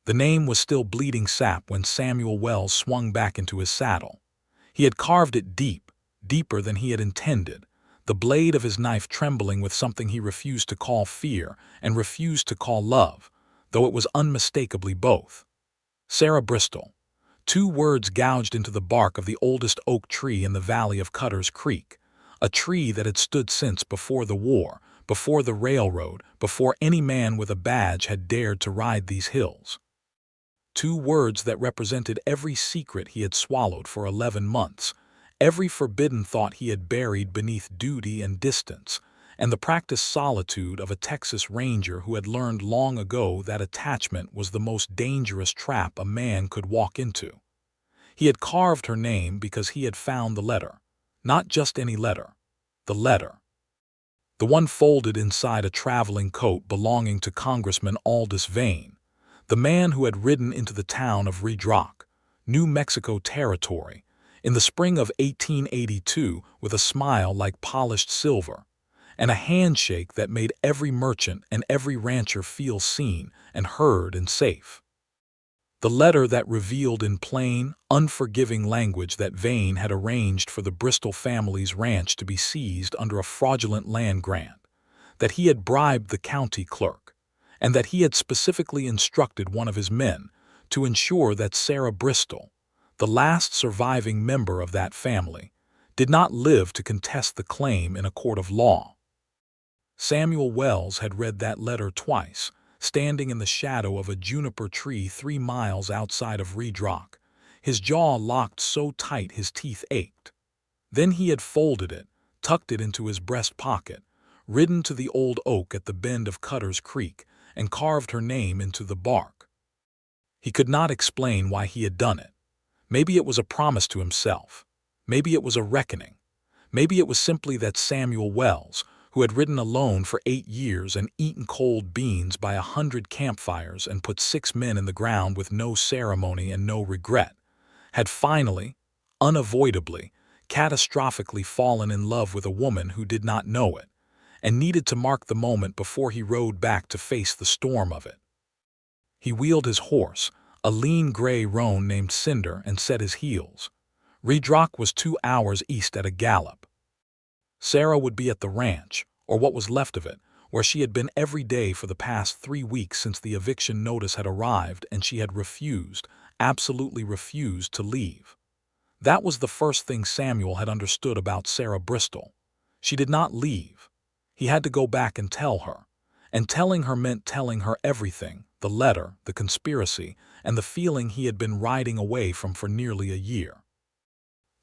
The name was still bleeding sap when Samuel Wells swung back into his saddle. He had carved it deep, deeper than he had intended, the blade of his knife trembling with something he refused to call fear and refused to call love, though it was unmistakably both. Sarah Bristol. 2 words gouged into the bark of the oldest oak tree in the valley of Cutter's Creek, a tree that had stood since before the war, before the railroad, before any man with a badge had dared to ride these hills. 2 words that represented every secret he had swallowed for 11 months, every forbidden thought he had buried beneath duty and distance, and the practiced solitude of a Texas Ranger who had learned long ago that attachment was the most dangerous trap a man could walk into. He had carved her name because he had found the letter. Not just any letter. The letter. The one folded inside a traveling coat belonging to Congressman Aldous Vane, the man who had ridden into the town of Redrock, New Mexico Territory, in the spring of 1882 with a smile like polished silver, and a handshake that made every merchant and every rancher feel seen and heard and safe. The letter that revealed in plain, unforgiving language that Vane had arranged for the Bristol family's ranch to be seized under a fraudulent land grant, that he had bribed the county clerk, and that he had specifically instructed one of his men to ensure that Sarah Bristol, the last surviving member of that family, did not live to contest the claim in a court of law. Samuel Wells had read that letter twice, standing in the shadow of a juniper tree 3 miles outside of Redrock, his jaw locked so tight his teeth ached. Then he had folded it, tucked it into his breast pocket, ridden to the old oak at the bend of Cutter's Creek, and carved her name into the bark. He could not explain why he had done it. Maybe it was a promise to himself. Maybe it was a reckoning. Maybe it was simply that Samuel Wells, who had ridden alone for 8 years and eaten cold beans by 100 campfires and put 6 men in the ground with no ceremony and no regret, had finally, unavoidably, catastrophically fallen in love with a woman who did not know it, and needed to mark the moment before he rode back to face the storm of it. He wheeled his horse, a lean gray roan named Cinder, and set his heels. Redrock was 2 hours east at a gallop. Sarah would be at the ranch, or what was left of it, where she had been every day for the past 3 weeks since the eviction notice had arrived, and she had refused, absolutely refused, to leave. That was the first thing Samuel had understood about Sarah Bristol. She did not leave. He had to go back and tell her. And telling her meant telling her everything, the letter, the conspiracy, and the feeling he had been riding away from for nearly a year.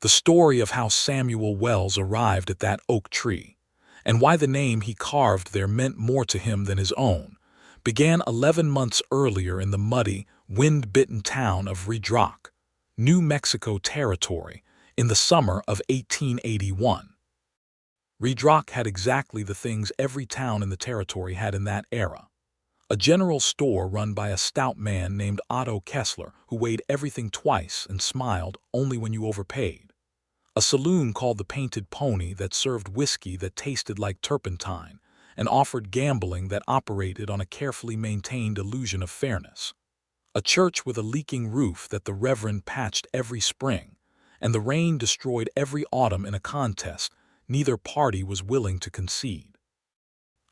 The story of how Samuel Wells arrived at that oak tree, and why the name he carved there meant more to him than his own, began 11 months earlier in the muddy, wind-bitten town of Redrock, New Mexico Territory, in the summer of 1881. Redrock had exactly the things every town in the territory had in that era. A general store run by a stout man named Otto Kessler who weighed everything twice and smiled only when you overpaid. A saloon called the Painted Pony that served whiskey that tasted like turpentine and offered gambling that operated on a carefully maintained illusion of fairness. A church with a leaking roof that the reverend patched every spring, and the rain destroyed every autumn in a contest neither party was willing to concede.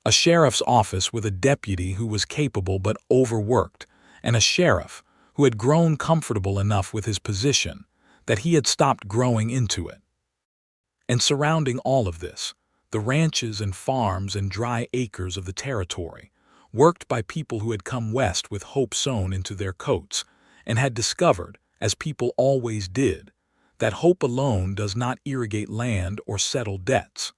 A sheriff's office with a deputy who was capable but overworked, and a sheriff who had grown comfortable enough with his position that he had stopped growing into it. And surrounding all of this, the ranches and farms and dry acres of the territory, worked by people who had come west with hope sewn into their coats, and had discovered, as people always did, that hope alone does not irrigate land or settle debts.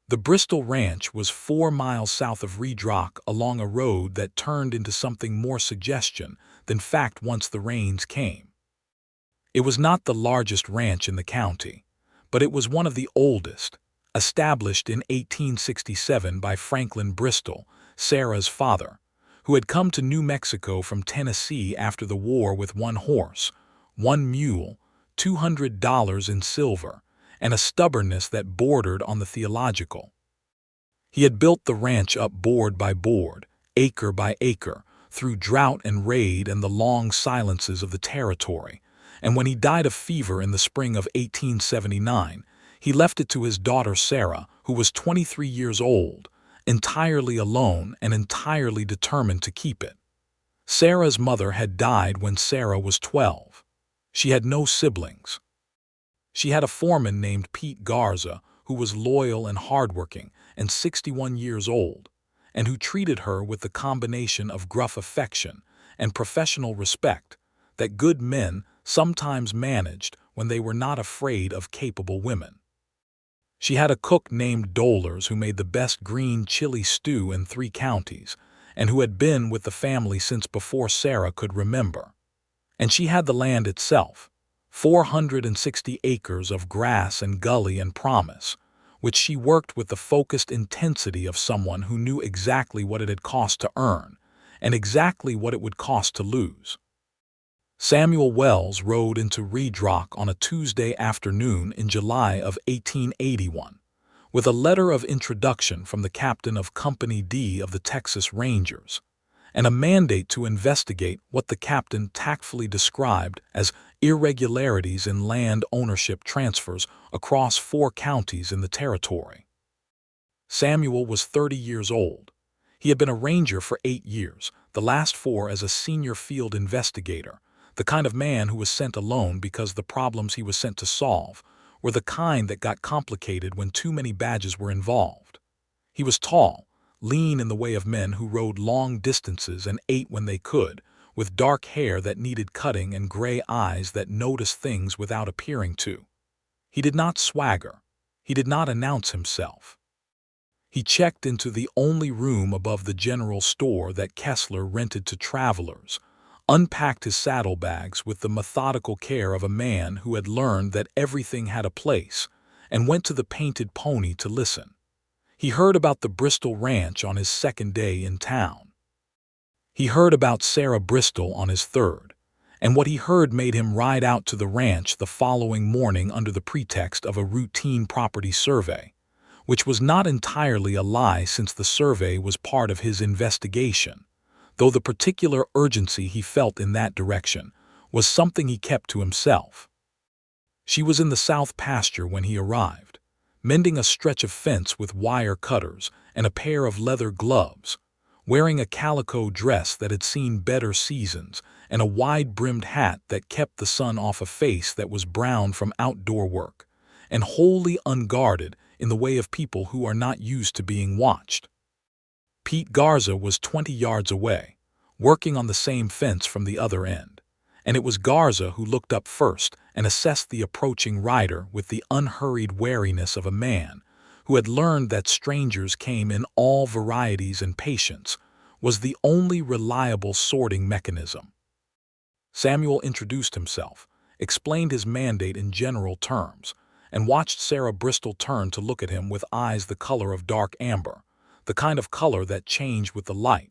The Bristol Ranch was 4 miles south of Redrock along a road that turned into something more suggestion than fact once the rains came. It was not the largest ranch in the county, but it was one of the oldest, established in 1867 by Franklin Bristol, Sarah's father, who had come to New Mexico from Tennessee after the war with 1 horse, 1 mule, $200 in silver, and a stubbornness that bordered on the theological. He had built the ranch up board by board, acre by acre, through drought and raid and the long silences of the territory, and when he died of fever in the spring of 1879, he left it to his daughter Sarah, who was 23 years old, entirely alone and entirely determined to keep it. Sarah's mother had died when Sarah was 12. She had no siblings. She had a foreman named Pete Garza, who was loyal and hardworking and 61 years old, and who treated her with the combination of gruff affection and professional respect that good men sometimes managed when they were not afraid of capable women. She had a cook named Dolers who made the best green chili stew in 3 counties, and who had been with the family since before Sarah could remember. And she had the land itself, 460 acres of grass and gully and promise, which she worked with the focused intensity of someone who knew exactly what it had cost to earn and exactly what it would cost to lose. Samuel Wells rode into Redrock on a Tuesday afternoon in July of 1881, with a letter of introduction from the captain of Company D of the Texas Rangers, and a mandate to investigate what the captain tactfully described as irregularities in land ownership transfers across 4 counties in the territory. Samuel was 30 years old. He had been a ranger for 8 years, the last 4 as a senior field investigator, the kind of man who was sent alone because the problems he was sent to solve were the kind that got complicated when too many badges were involved. He was tall, lean in the way of men who rode long distances and ate when they could, with dark hair that needed cutting and gray eyes that noticed things without appearing to. He did not swagger. He did not announce himself. He checked into the only room above the general store that Kessler rented to travelers, unpacked his saddlebags with the methodical care of a man who had learned that everything had a place, and went to the Painted Pony to listen. He heard about the Bristol ranch on his 2nd day in town. He heard about Sarah Bristol on his 3rd, and what he heard made him ride out to the ranch the following morning under the pretext of a routine property survey, which was not entirely a lie since the survey was part of his investigation, though the particular urgency he felt in that direction was something he kept to himself. She was in the south pasture when he arrived, mending a stretch of fence with wire cutters and a pair of leather gloves, wearing a calico dress that had seen better seasons and a wide-brimmed hat that kept the sun off a face that was brown from outdoor work, and wholly unguarded in the way of people who are not used to being watched. Pete Garza was 20 yards away, working on the same fence from the other end, and it was Garza who looked up first and assessed the approaching rider with the unhurried wariness of a man who had learned that strangers came in all varieties and patience was the only reliable sorting mechanism. Samuel introduced himself, explained his mandate in general terms, and watched Sarah Bristol turn to look at him with eyes the color of dark amber, the kind of color that changed with the light,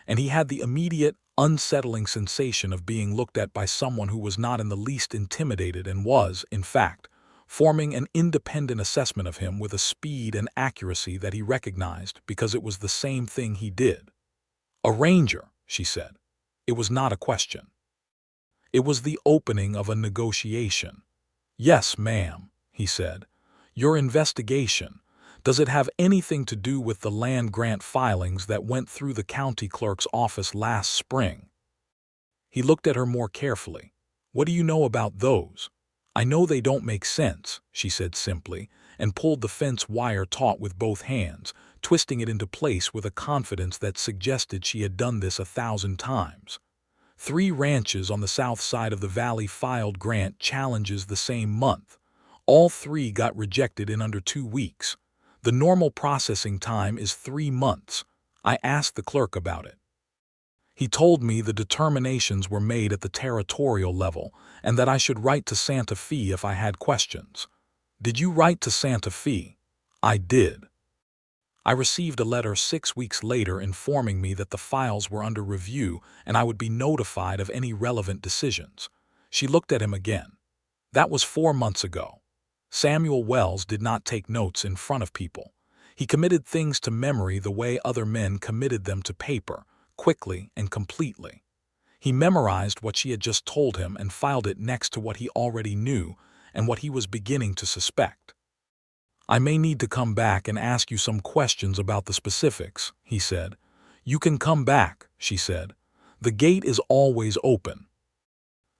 and he had the immediate, unsettling sensation of being looked at by someone who was not in the least intimidated and was, in fact, forming an independent assessment of him with a speed and accuracy that he recognized because it was the same thing he did. "A ranger," she said. It was not a question. It was the opening of a negotiation. "Yes, ma'am," he said. "Your investigation. Does it have anything to do with the land grant filings that went through the county clerk's office last spring?" He looked at her more carefully. "What do you know about those?" "I know they don't make sense," she said simply, and pulled the fence wire taut with both hands, twisting it into place with a confidence that suggested she had done this 1,000 times. 3 ranches on the south side of the valley filed grant challenges the same month. All 3 got rejected in under 2 weeks. The normal processing time is 3 months. I asked the clerk about it. He told me the determinations were made at the territorial level and that I should write to Santa Fe if I had questions. Did you write to Santa Fe? I did. I received a letter 6 weeks later informing me that the files were under review and I would be notified of any relevant decisions. She looked at him again. That was 4 months ago. Samuel Wells did not take notes in front of people. He committed things to memory the way other men committed them to paper, quickly and completely. He memorized what she had just told him and filed it next to what he already knew and what he was beginning to suspect. "I may need to come back and ask you some questions about the specifics," he said. "You can come back," she said. "The gate is always open."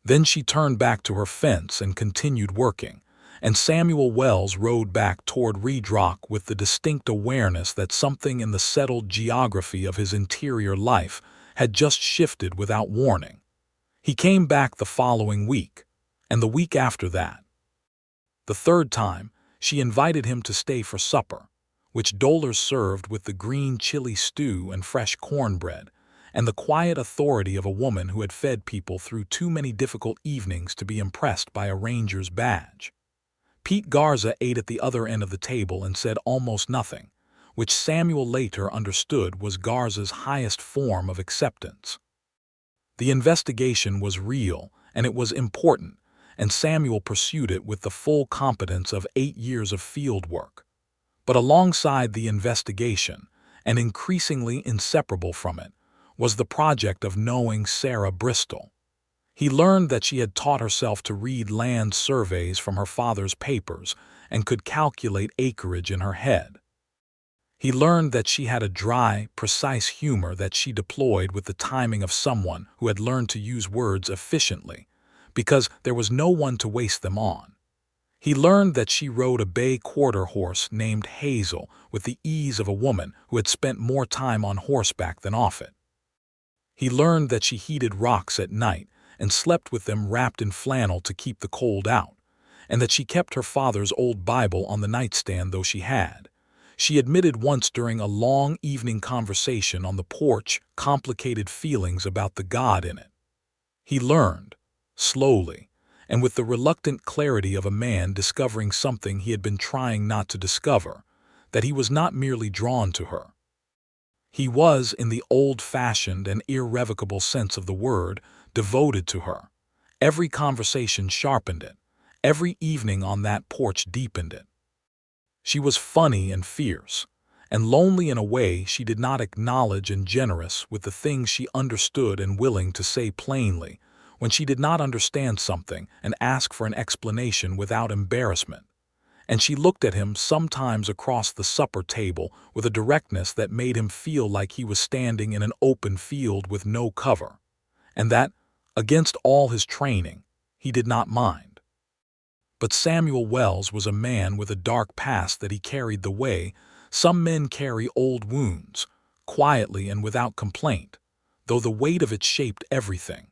Then she turned back to her fence and continued working, and Samuel Wells rode back toward Redrock with the distinct awareness that something in the settled geography of his interior life had just shifted without warning. He came back the following week, and the week after that. The third time, she invited him to stay for supper, which Dollar served with the green chili stew and fresh cornbread, and the quiet authority of a woman who had fed people through too many difficult evenings to be impressed by a ranger's badge. Pete Garza ate at the other end of the table and said almost nothing, which Samuel later understood was Garza's highest form of acceptance. The investigation was real, and it was important, and Samuel pursued it with the full competence of 8 years of field work. But alongside the investigation, and increasingly inseparable from it, was the project of knowing Sarah Bristol. He learned that she had taught herself to read land surveys from her father's papers and could calculate acreage in her head. He learned that she had a dry, precise humor that she deployed with the timing of someone who had learned to use words efficiently, because there was no one to waste them on. He learned that she rode a bay quarter horse named Hazel with the ease of a woman who had spent more time on horseback than off it. He learned that she heated rocks at night and slept with them wrapped in flannel to keep the cold out, and that she kept her father's old Bible on the nightstand though she had. She admitted once during a long evening conversation on the porch complicated feelings about the God in it. He learned, slowly, and with the reluctant clarity of a man discovering something he had been trying not to discover, that he was not merely drawn to her. He was, in the old-fashioned and irrevocable sense of the word, devoted to her. Every conversation sharpened it. Every evening on that porch deepened it. She was funny and fierce, and lonely in a way she did not acknowledge, and generous with the things she understood and willing to say plainly when she did not understand something and ask for an explanation without embarrassment. And she looked at him sometimes across the supper table with a directness that made him feel like he was standing in an open field with no cover, and that, against all his training, he did not mind. But Samuel Wells was a man with a dark past that he carried the way some men carry old wounds, quietly and without complaint, though the weight of it shaped everything.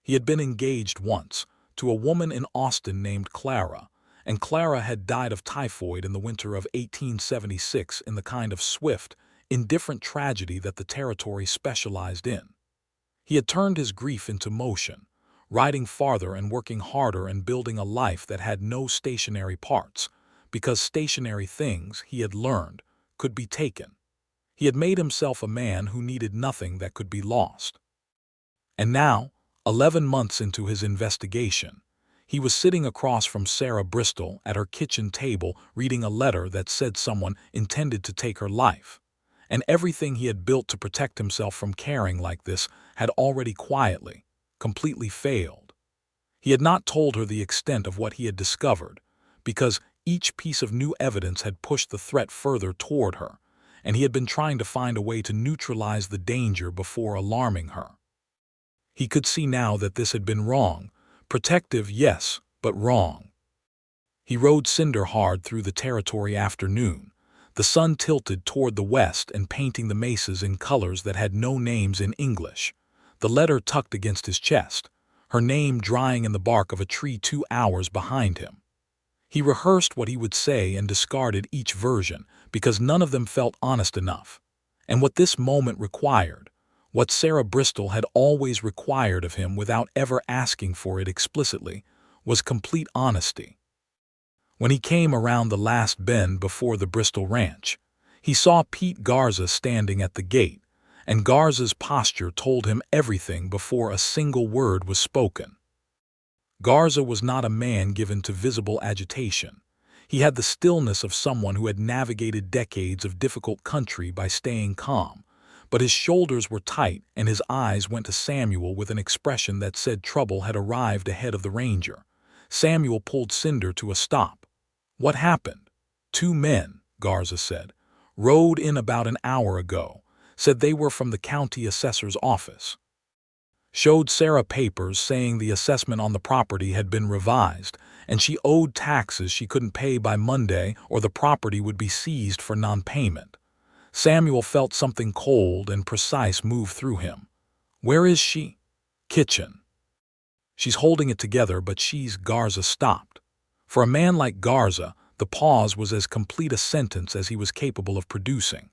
He had been engaged once to a woman in Austin named Clara, and Clara had died of typhoid in the winter of 1876 in the kind of swift, indifferent tragedy that the territory specialized in. He had turned his grief into motion, riding farther and working harder and building a life that had no stationary parts, because stationary things, he had learned, could be taken. He had made himself a man who needed nothing that could be lost. And now, 11 months into his investigation, he was sitting across from Sarah Bristol at her kitchen table reading a letter that said someone intended to take her life, and everything he had built to protect himself from caring like this had already quietly, completely failed. He had not told her the extent of what he had discovered, because each piece of new evidence had pushed the threat further toward her, and he had been trying to find a way to neutralize the danger before alarming her. He could see now that this had been wrong. Protective, yes, but wrong. He rode cinder-hard through the territory afternoon, the sun tilted toward the west and painting the mesas in colors that had no names in English, the letter tucked against his chest, her name drying in the bark of a tree 2 hours behind him. He rehearsed what he would say and discarded each version because none of them felt honest enough. And what this moment required, what Sarah Bristol had always required of him without ever asking for it explicitly, was complete honesty. When he came around the last bend before the Bristol ranch, he saw Pete Garza standing at the gate, and Garza's posture told him everything before a single word was spoken. Garza was not a man given to visible agitation. He had the stillness of someone who had navigated decades of difficult country by staying calm, but his shoulders were tight and his eyes went to Samuel with an expression that said trouble had arrived ahead of the ranger. Samuel pulled Cinder to a stop. "What happened?" "Two men," Garza said, "rode in about an hour ago. Said they were from the county assessor's office. Showed Sarah papers saying the assessment on the property had been revised, and she owed taxes she couldn't pay by Monday or the property would be seized for non-payment." Samuel felt something cold and precise move through him. "Where is she?" "Kitchen." "She's holding it together, but she's—" Garza stopped. For a man like Garza, the pause was as complete a sentence as he was capable of producing.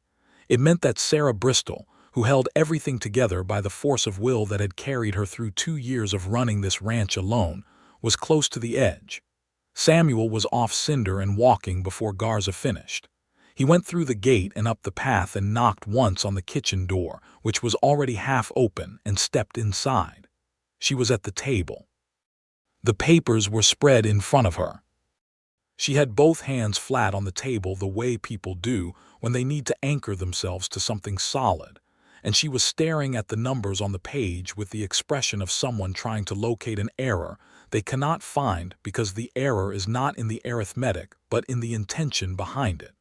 It meant that Sarah Bristol, who held everything together by the force of will that had carried her through 2 years of running this ranch alone, was close to the edge. Samuel was off Cinder and walking before Garza finished. He went through the gate and up the path and knocked once on the kitchen door, which was already half open, and stepped inside. She was at the table. The papers were spread in front of her. She had both hands flat on the table the way people do when they need to anchor themselves to something solid, and she was staring at the numbers on the page with the expression of someone trying to locate an error they cannot find because the error is not in the arithmetic but in the intention behind it.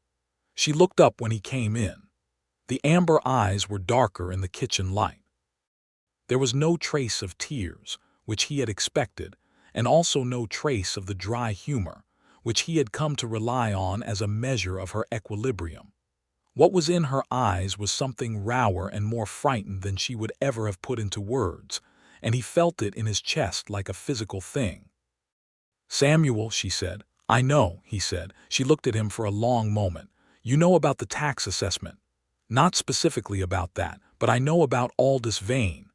She looked up when he came in. The amber eyes were darker in the kitchen light. There was no trace of tears, which he had expected, and also no trace of the dry humor, which he had come to rely on as a measure of her equilibrium. What was in her eyes was something rawer and more frightened than she would ever have put into words, and he felt it in his chest like a physical thing. "Samuel," she said. "I know," he said. She looked at him for a long moment. "You know about the tax assessment." "Not specifically about that, but I know about Aldous Vane."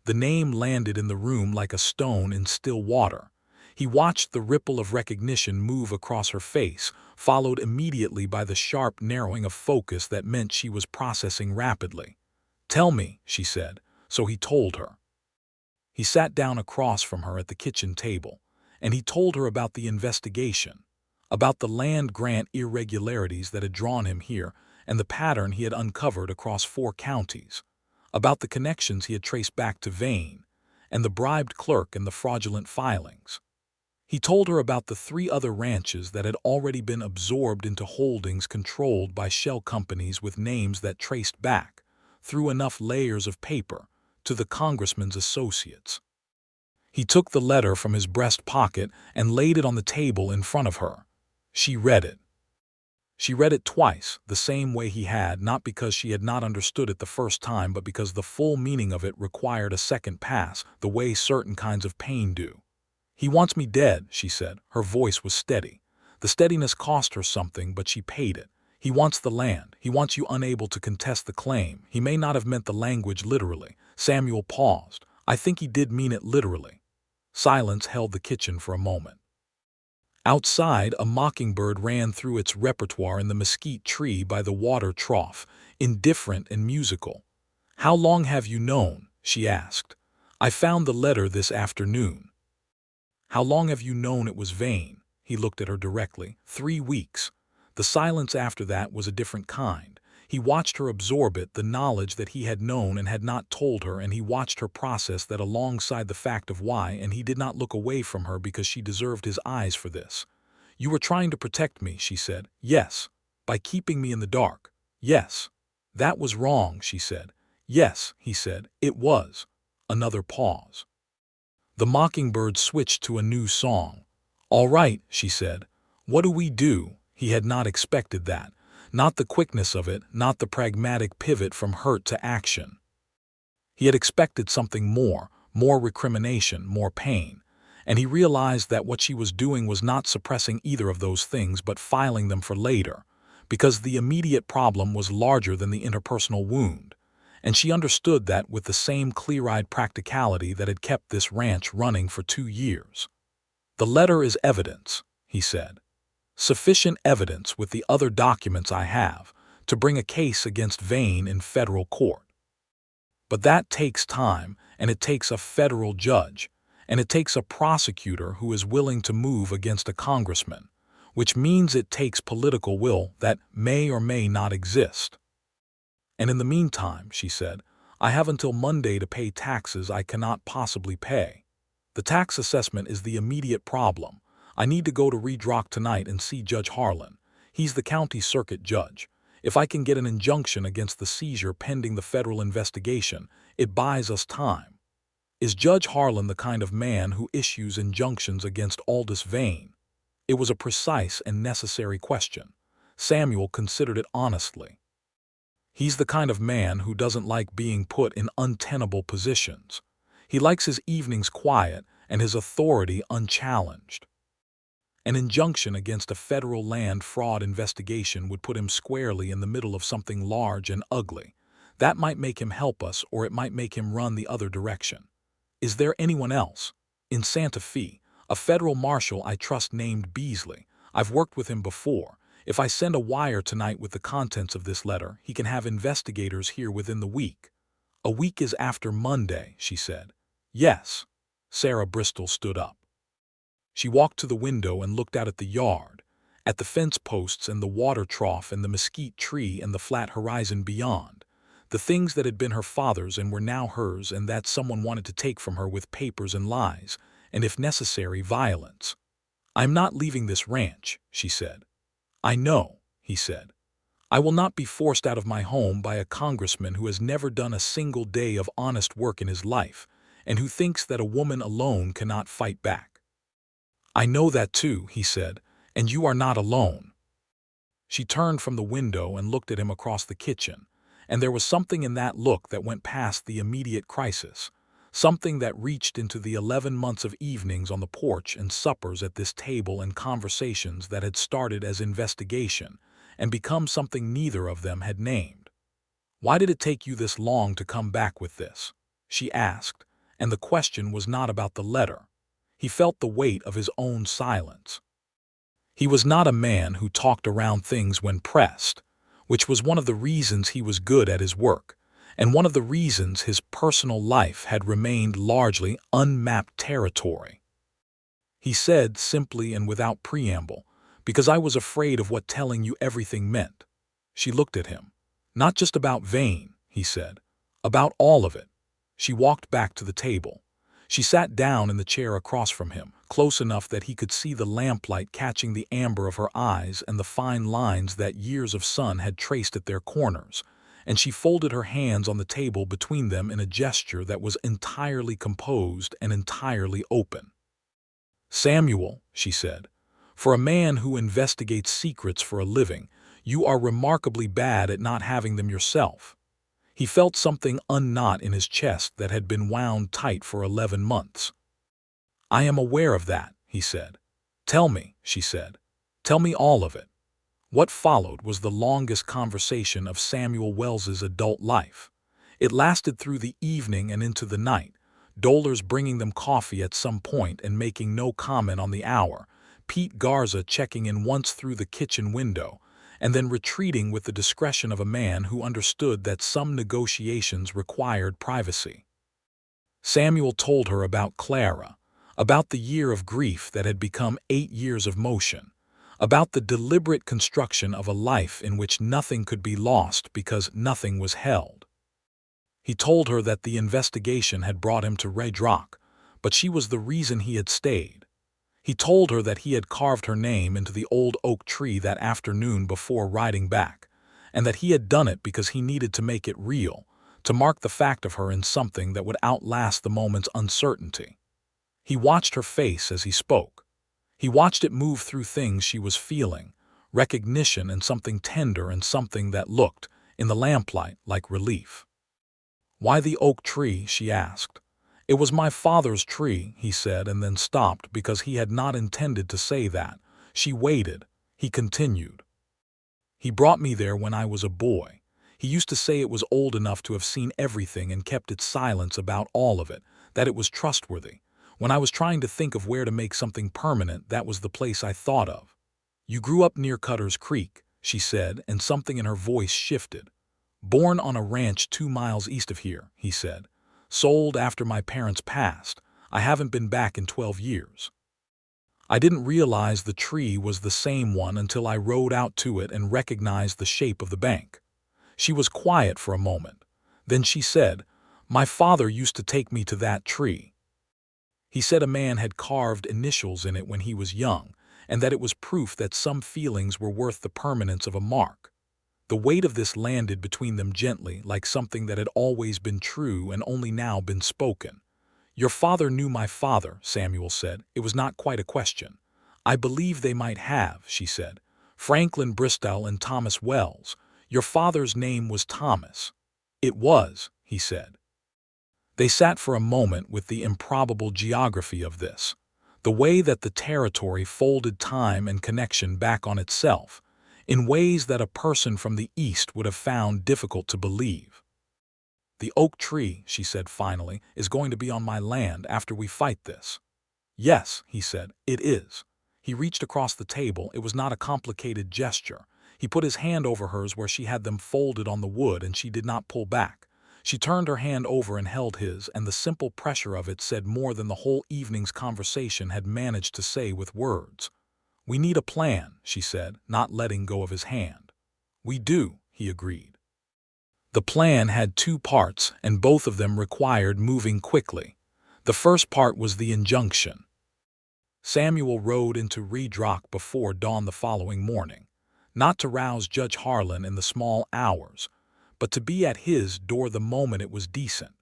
The name landed in the room like a stone in still water. He watched the ripple of recognition move across her face, followed immediately by the sharp narrowing of focus that meant she was processing rapidly. "Tell me," she said, so he told her. He sat down across from her at the kitchen table, and he told her about the investigation, about the land grant irregularities that had drawn him here and the pattern he had uncovered across 4 counties, about the connections he had traced back to Vane, and the bribed clerk and the fraudulent filings. He told her about the 3 other ranches that had already been absorbed into holdings controlled by shell companies with names that traced back, through enough layers of paper, to the congressman's associates. He took the letter from his breast pocket and laid it on the table in front of her. She read it. She read it twice, the same way he had, not because she had not understood it the first time, but because the full meaning of it required a second pass, the way certain kinds of pain do. "He wants me dead," she said. Her voice was steady. The steadiness cost her something, but she paid it. "He wants the land. He wants you unable to contest the claim." He may not have meant the language literally. Samuel paused. "I think he did mean it literally." Silence held the kitchen for a moment. Outside, a mockingbird ran through its repertoire in the mesquite tree by the water trough, indifferent and musical. "How long have you known?" she asked. "I found the letter this afternoon." "How long have you known it was Vane?" He looked at her directly. 3 weeks. The silence after that was a different kind. He watched her absorb it, the knowledge that he had known and had not told her, and he watched her process that alongside the fact of why, and he did not look away from her because she deserved his eyes for this. "You were trying to protect me," she said. "Yes." "By keeping me in the dark." "Yes." "That was wrong," she said. "Yes," he said. "It was." Another pause. The mockingbird switched to a new song. "All right," she said. "What do we do?" He had not expected that. Not the quickness of it, not the pragmatic pivot from hurt to action. He had expected something more recrimination, more pain. And he realized that what she was doing was not suppressing either of those things but filing them for later, because the immediate problem was larger than the interpersonal wound. And she understood that with the same clear-eyed practicality that had kept this ranch running for 2 years. "The letter is evidence," he said. "Sufficient evidence with the other documents I have to bring a case against Vane in federal court. But that takes time, and it takes a federal judge, and it takes a prosecutor who is willing to move against a congressman, which means it takes political will that may or may not exist." And in the meantime, she said, I have until Monday to pay taxes I cannot possibly pay. The tax assessment is the immediate problem. I need to go to Redrock tonight and see Judge Harlan. He's the county circuit judge. If I can get an injunction against the seizure pending the federal investigation, it buys us time. Is Judge Harlan the kind of man who issues injunctions against Aldous Vane? It was a precise and necessary question. Samuel considered it honestly. He's the kind of man who doesn't like being put in untenable positions. He likes his evenings quiet and his authority unchallenged. An injunction against a federal land fraud investigation would put him squarely in the middle of something large and ugly. That might make him help us, or it might make him run the other direction. Is there anyone else? In Santa Fe, a federal marshal I trust named Beasley. I've worked with him before. If I send a wire tonight with the contents of this letter, he can have investigators here within the week. A week is after Monday, she said. Yes. Sarah Bristol stood up. She walked to the window and looked out at the yard, at the fence posts and the water trough and the mesquite tree and the flat horizon beyond, the things that had been her father's and were now hers and that someone wanted to take from her with papers and lies, and if necessary, violence. I'm not leaving this ranch, she said. I know, he said. I will not be forced out of my home by a congressman who has never done a single day of honest work in his life, and who thinks that a woman alone cannot fight back. I know that too, he said, and you are not alone. She turned from the window and looked at him across the kitchen, and there was something in that look that went past the immediate crisis, something that reached into the 11 months of evenings on the porch and suppers at this table and conversations that had started as investigation and become something neither of them had named. Why did it take you this long to come back with this? She asked, and the question was not about the letter. He felt the weight of his own silence. He was not a man who talked around things when pressed, which was one of the reasons he was good at his work, and one of the reasons his personal life had remained largely unmapped territory. He said simply and without preamble, because I was afraid of what telling you everything meant. She looked at him. Not just about Vane, he said. About all of it. She walked back to the table. She sat down in the chair across from him, close enough that he could see the lamplight catching the amber of her eyes and the fine lines that years of sun had traced at their corners, and she folded her hands on the table between them in a gesture that was entirely composed and entirely open. Samuel, she said, for a man who investigates secrets for a living, you are remarkably bad at not having them yourself. He felt something unknot in his chest that had been wound tight for 11 months. I am aware of that, he said. Tell me, she said. Tell me all of it. What followed was the longest conversation of Samuel Wells's adult life. It lasted through the evening and into the night, Dolers bringing them coffee at some point and making no comment on the hour, Pete Garza checking in once through the kitchen window, and then retreating with the discretion of a man who understood that some negotiations required privacy. Samuel told her about Clara, about the year of grief that had become 8 years of motion, about the deliberate construction of a life in which nothing could be lost because nothing was held. He told her that the investigation had brought him to Redrock, but she was the reason he had stayed. He told her that he had carved her name into the old oak tree that afternoon before riding back, and that he had done it because he needed to make it real, to mark the fact of her in something that would outlast the moment's uncertainty. He watched her face as he spoke. He watched it move through things she was feeling, recognition and something tender and something that looked, in the lamplight, like relief. Why the oak tree? She asked. It was my father's tree, he said, and then stopped because he had not intended to say that. She waited. He continued. He brought me there when I was a boy. He used to say it was old enough to have seen everything and kept its silence about all of it, that it was trustworthy. When I was trying to think of where to make something permanent, that was the place I thought of. You grew up near Cutter's Creek, she said, and something in her voice shifted. Born on a ranch 2 miles east of here, he said. Sold after my parents passed. I haven't been back in 12 years. I didn't realize the tree was the same one until I rode out to it and recognized the shape of the bank. She was quiet for a moment. Then she said, "My father used to take me to that tree. He said a man had carved initials in it when he was young, and that it was proof that some feelings were worth the permanence of a mark." The weight of this landed between them gently, like something that had always been true and only now been spoken. "Your father knew my father," Samuel said. "It was not quite a question." "I believe they might have," she said. "Franklin Bristol and Thomas Wells. Your father's name was Thomas." "It was," he said. They sat for a moment with the improbable geography of this, the way that the territory folded time and connection back on itself, in ways that a person from the East would have found difficult to believe. "The oak tree," she said finally, "is going to be on my land after we fight this." "Yes," he said, "it is." He reached across the table. It was not a complicated gesture. He put his hand over hers where she had them folded on the wood, and she did not pull back. She turned her hand over and held his, and the simple pressure of it said more than the whole evening's conversation had managed to say with words. "We need a plan," she said, not letting go of his hand. "We do," he agreed. The plan had two parts, and both of them required moving quickly. The first part was the injunction. Samuel rode into Redrock before dawn the following morning, not to rouse Judge Harlan in the small hours, but to be at his door the moment it was decent,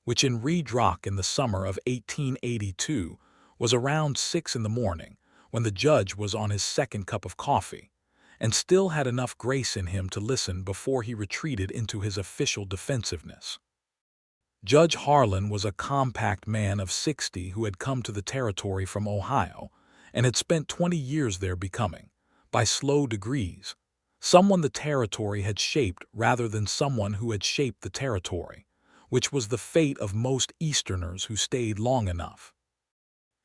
which in Redrock in the summer of 1882 was around 6 in the morning, when the judge was on his second cup of coffee, and still had enough grace in him to listen before he retreated into his official defensiveness. Judge Harlan was a compact man of 60 who had come to the territory from Ohio and had spent 20 years there becoming, by slow degrees, someone the territory had shaped rather than someone who had shaped the territory, which was the fate of most Easterners who stayed long enough.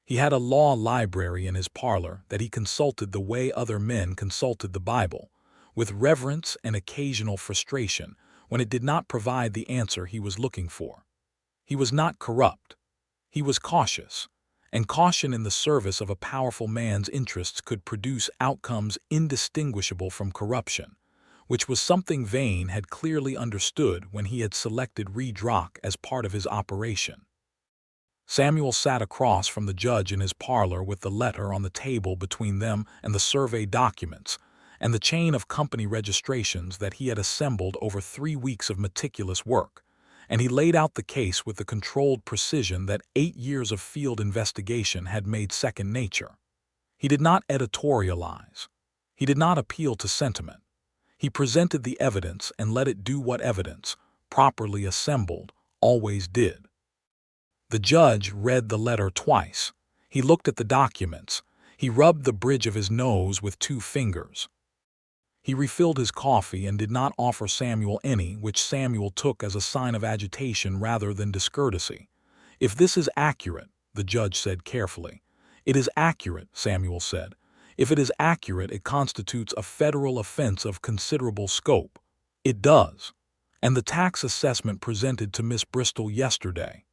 He had a law library in his parlor that he consulted the way other men consulted the Bible, with reverence and occasional frustration when it did not provide the answer he was looking for. He was not corrupt. He was cautious, and caution in the service of a powerful man's interests could produce outcomes indistinguishable from corruption, which was something Vane had clearly understood when he had selected Redrock as part of his operation. Samuel sat across from the judge in his parlor with the letter on the table between them and the survey documents and the chain of company registrations that he had assembled over 3 weeks of meticulous work, and he laid out the case with the controlled precision that 8 years of field investigation had made second nature. He did not editorialize. He did not appeal to sentiment. He presented the evidence and let it do what evidence, properly assembled, always did. The judge read the letter twice. He looked at the documents. He rubbed the bridge of his nose with 2 fingers. He refilled his coffee and did not offer Samuel any, which Samuel took as a sign of agitation rather than discourtesy. "If this is accurate," the judge said carefully. "It is accurate," Samuel said. "If it is accurate, it constitutes a federal offense of considerable scope." "It does. And the tax assessment presented to Miss Bristol yesterday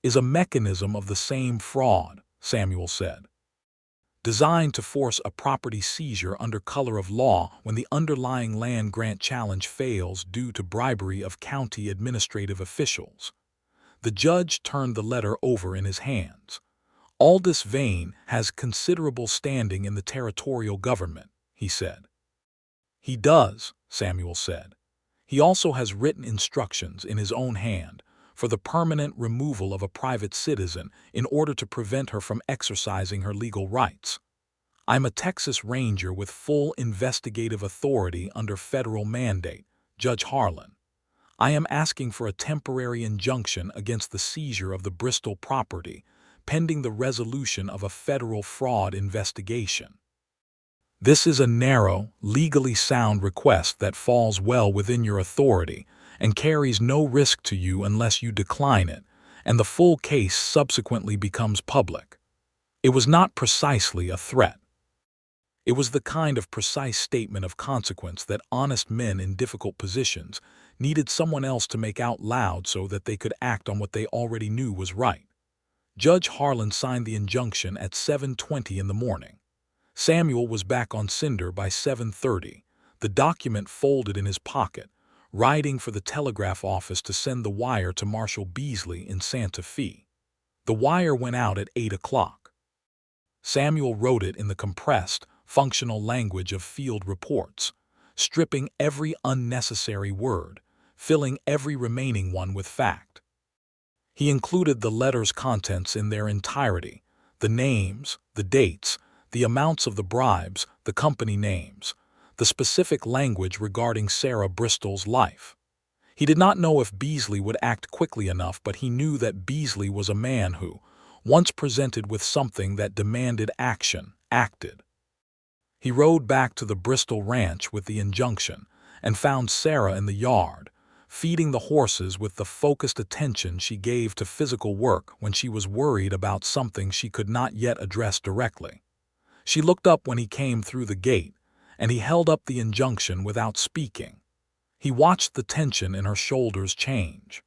is a mechanism of the same fraud," Samuel said, "designed to force a property seizure under color of law when the underlying land grant challenge fails due to bribery of county administrative officials." The judge turned the letter over in his hands. "Aldous Vane has considerable standing in the territorial government," he said. "He does," Samuel said. "He also has written instructions in his own hand for the permanent removal of a private citizen in order to prevent her from exercising her legal rights. I'm a Texas Ranger with full investigative authority under federal mandate, Judge Harlan. I am asking for a temporary injunction against the seizure of the Bristol property, pending the resolution of a federal fraud investigation. This is a narrow, legally sound request that falls well within your authority and carries no risk to you unless you decline it, and the full case subsequently becomes public." It was not precisely a threat. It was the kind of precise statement of consequence that honest men in difficult positions needed someone else to make out loud so that they could act on what they already knew was right. Judge Harlan signed the injunction at 7:20 in the morning. Samuel was back on Cinder by 7:30, the document folded in his pocket, riding for the telegraph office to send the wire to Marshal Beasley in Santa Fe. The wire went out at 8 o'clock. Samuel wrote it in the compressed, functional language of field reports, stripping every unnecessary word, filling every remaining one with fact. He included the letter's contents in their entirety, the names, the dates, the amounts of the bribes, the company names, the specific language regarding Sarah Bristol's life. He did not know if Beasley would act quickly enough, but he knew that Beasley was a man who, once presented with something that demanded action, acted. He rode back to the Bristol ranch with the injunction and found Sarah in the yard, feeding the horses with the focused attention she gave to physical work when she was worried about something she could not yet address directly. She looked up when he came through the gate, and he held up the injunction without speaking. He watched the tension in her shoulders change.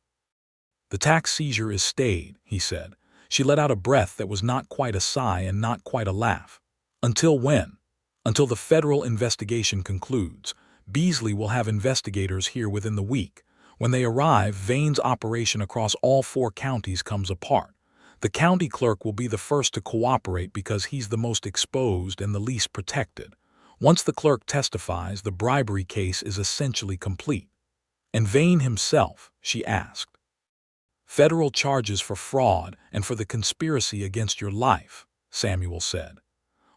"The tax seizure is stayed," he said. She let out a breath that was not quite a sigh and not quite a laugh. "Until when?" "Until the federal investigation concludes. Beasley will have investigators here within the week. When they arrive, Vane's operation across all 4 counties comes apart. The county clerk will be the first to cooperate because he's the most exposed and the least protected. Once the clerk testifies, the bribery case is essentially complete." "And Vane himself?" she asked. "Federal charges for fraud and for the conspiracy against your life," Samuel said.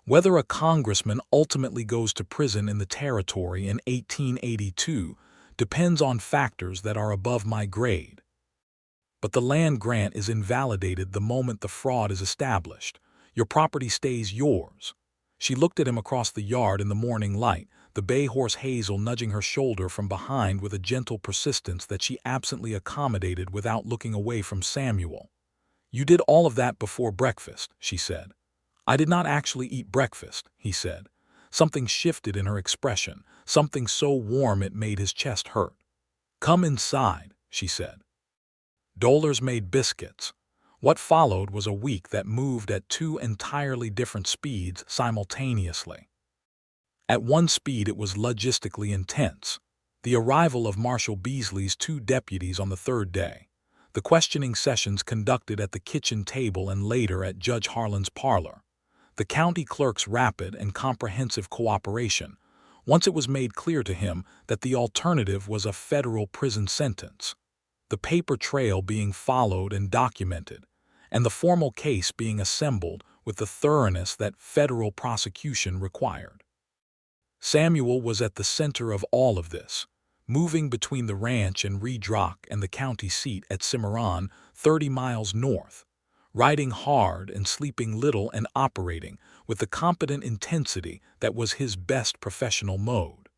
"Whether a congressman ultimately goes to prison in the territory in 1882 depends on factors that are above my grade. But the land grant is invalidated the moment the fraud is established. Your property stays yours." She looked at him across the yard in the morning light, the bay horse Hazel nudging her shoulder from behind with a gentle persistence that she absently accommodated without looking away from Samuel. "You did all of that before breakfast," she said. "I did not actually eat breakfast," he said. Something shifted in her expression, something so warm it made his chest hurt. "Come inside," she said. Dollars made biscuits. What followed was a week that moved at 2 entirely different speeds simultaneously. At one speed it was logistically intense. The arrival of Marshal Beasley's 2 deputies on the 3rd day. The questioning sessions conducted at the kitchen table and later at Judge Harlan's parlor. The county clerk's rapid and comprehensive cooperation, once it was made clear to him that the alternative was a federal prison sentence. The paper trail being followed and documented, and the formal case being assembled with the thoroughness that federal prosecution required. Samuel was at the center of all of this, moving between the ranch in Redrock and the county seat at Cimarron, 30 miles north, riding hard and sleeping little and operating with the competent intensity that was his best professional mode.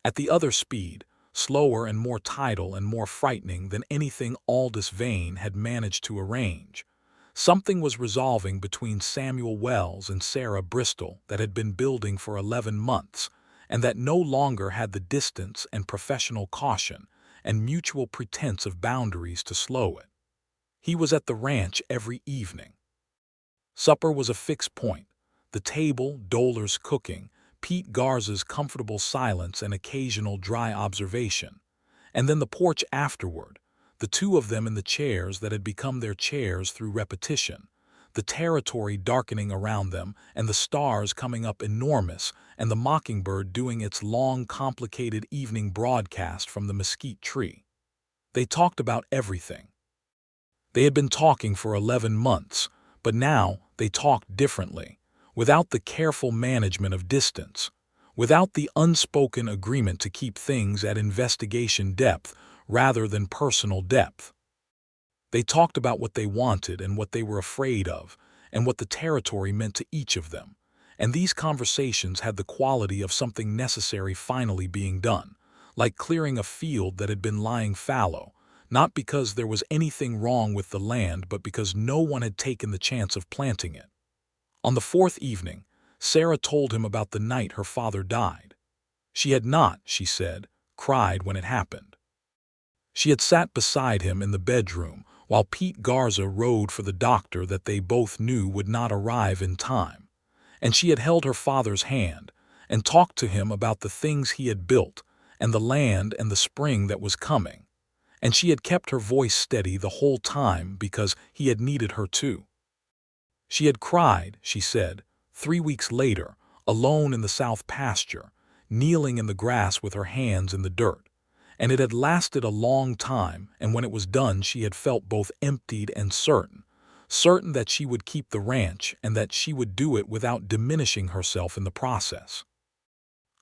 At the other speed, slower and more tidal and more frightening than anything Aldous Vane had managed to arrange, something was resolving between Samuel Wells and Sarah Bristol that had been building for 11 months, and that no longer had the distance and professional caution and mutual pretense of boundaries to slow it. He was at the ranch every evening. Supper was a fixed point, the table, Dollar's cooking, Pete Garza's comfortable silence and occasional dry observation, and then the porch afterward, the 2 of them in the chairs that had become their chairs through repetition, the territory darkening around them and the stars coming up enormous and the mockingbird doing its long, complicated evening broadcast from the mesquite tree. They talked about everything. They had been talking for 11 months, but now they talked differently, without the careful management of distance, without the unspoken agreement to keep things at investigation depth rather than personal depth. They talked about what they wanted and what they were afraid of, and what the territory meant to each of them, and these conversations had the quality of something necessary finally being done, like clearing a field that had been lying fallow, not because there was anything wrong with the land but because no one had taken the chance of planting it. On the 4th evening, Sarah told him about the night her father died. She had not, she said, cried when it happened. She had sat beside him in the bedroom while Pete Garza rode for the doctor that they both knew would not arrive in time, and she had held her father's hand and talked to him about the things he had built and the land and the spring that was coming. And she had kept her voice steady the whole time because he had needed her to. She had cried, she said, 3 weeks later, alone in the south pasture, kneeling in the grass with her hands in the dirt. And it had lasted a long time, and when it was done she had felt both emptied and certain that she would keep the ranch and that she would do it without diminishing herself in the process.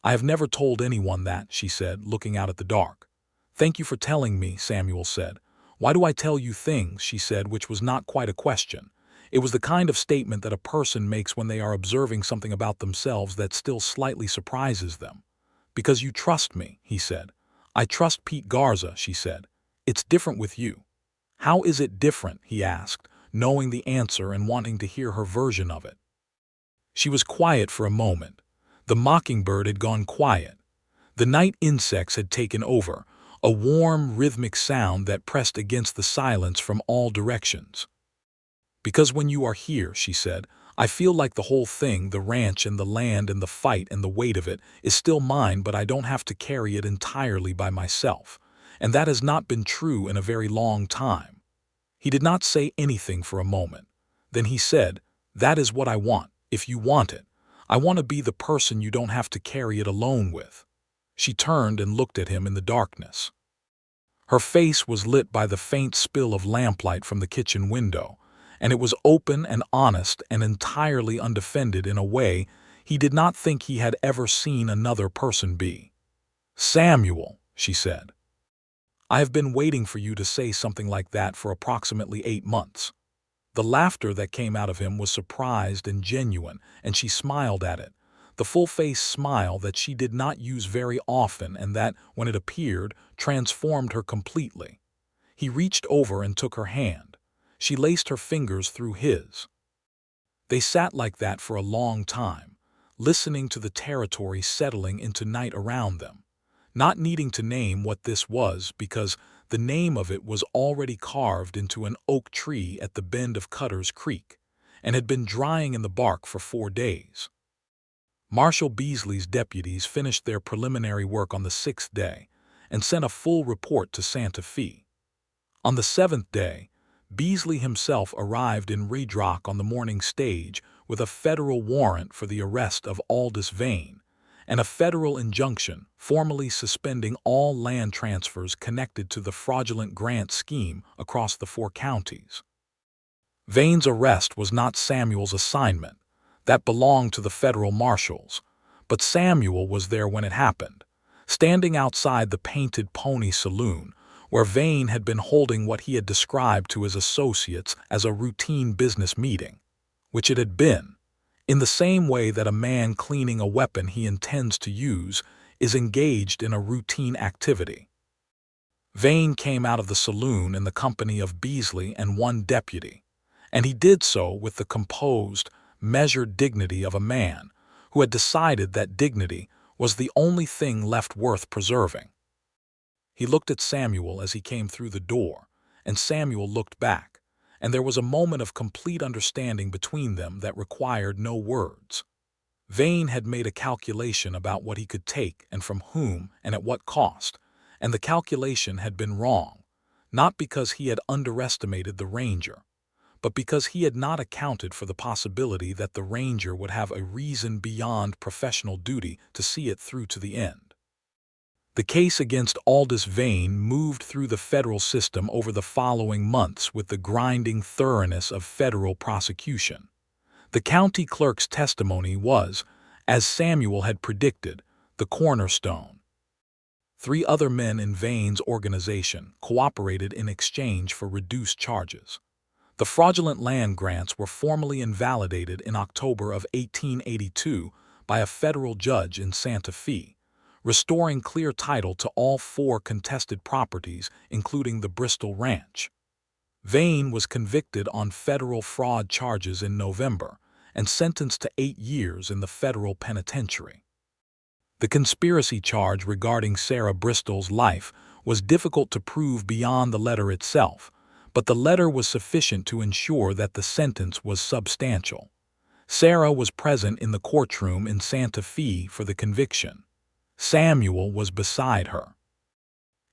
"I have never told anyone that," she said, looking out at the dark. "Thank you for telling me," Samuel said. "Why do I tell you things?" she said, which was not quite a question. It was the kind of statement that a person makes when they are observing something about themselves that still slightly surprises them. "Because you trust me," he said. "I trust Pete Garza," she said. "It's different with you." "How is it different?" he asked, knowing the answer and wanting to hear her version of it. She was quiet for a moment. The mockingbird had gone quiet. The night insects had taken over, a warm, rhythmic sound that pressed against the silence from all directions. "Because when you are here," she said, "I feel like the whole thing, the ranch and the land and the fight and the weight of it, is still mine, but I don't have to carry it entirely by myself. And that has not been true in a very long time." He did not say anything for a moment. Then he said, "That is what I want, if you want it. I want to be the person you don't have to carry it alone with." She turned and looked at him in the darkness. Her face was lit by the faint spill of lamplight from the kitchen window, and it was open and honest and entirely undefended in a way he did not think he had ever seen another person be. "Samuel," she said, "I have been waiting for you to say something like that for approximately 8 months. The laughter that came out of him was surprised and genuine, and she smiled at it, the full-face smile that she did not use very often and that, when it appeared, transformed her completely. He reached over and took her hand. She laced her fingers through his. They sat like that for a long time, listening to the territory settling into night around them, not needing to name what this was because the name of it was already carved into an oak tree at the bend of Cutter's Creek and had been drying in the bark for 4 days. Marshal Beasley's deputies finished their preliminary work on the 6th day and sent a full report to Santa Fe. On the 7th day, Beasley himself arrived in Redrock on the morning stage with a federal warrant for the arrest of Aldous Vane and a federal injunction formally suspending all land transfers connected to the fraudulent grant scheme across the 4 counties. Vane's arrest was not Samuel's assignment. That belonged to the federal marshals. But Samuel was there when it happened, standing outside the Painted Pony Saloon, where Vane had been holding what he had described to his associates as a routine business meeting, which it had been, in the same way that a man cleaning a weapon he intends to use is engaged in a routine activity. Vane came out of the saloon in the company of Beasley and 1 deputy, and he did so with the composed, measured dignity of a man who had decided that dignity was the only thing left worth preserving. He looked at Samuel as he came through the door, and Samuel looked back, and there was a moment of complete understanding between them that required no words. Vane had made a calculation about what he could take and from whom and at what cost, and the calculation had been wrong, not because he had underestimated the ranger, but because he had not accounted for the possibility that the ranger would have a reason beyond professional duty to see it through to the end. The case against Aldous Vane moved through the federal system over the following months with the grinding thoroughness of federal prosecution. The county clerk's testimony was, as Samuel had predicted, the cornerstone. 3 other men in Vane's organization cooperated in exchange for reduced charges. The fraudulent land grants were formally invalidated in October of 1882 by a federal judge in Santa Fe, restoring clear title to all 4 contested properties, including the Bristol Ranch. Vane was convicted on federal fraud charges in November and sentenced to 8 years in the federal penitentiary. The conspiracy charge regarding Sarah Bristol's life was difficult to prove beyond the letter itself, but the letter was sufficient to ensure that the sentence was substantial. Sarah was present in the courtroom in Santa Fe for the conviction. Samuel was beside her.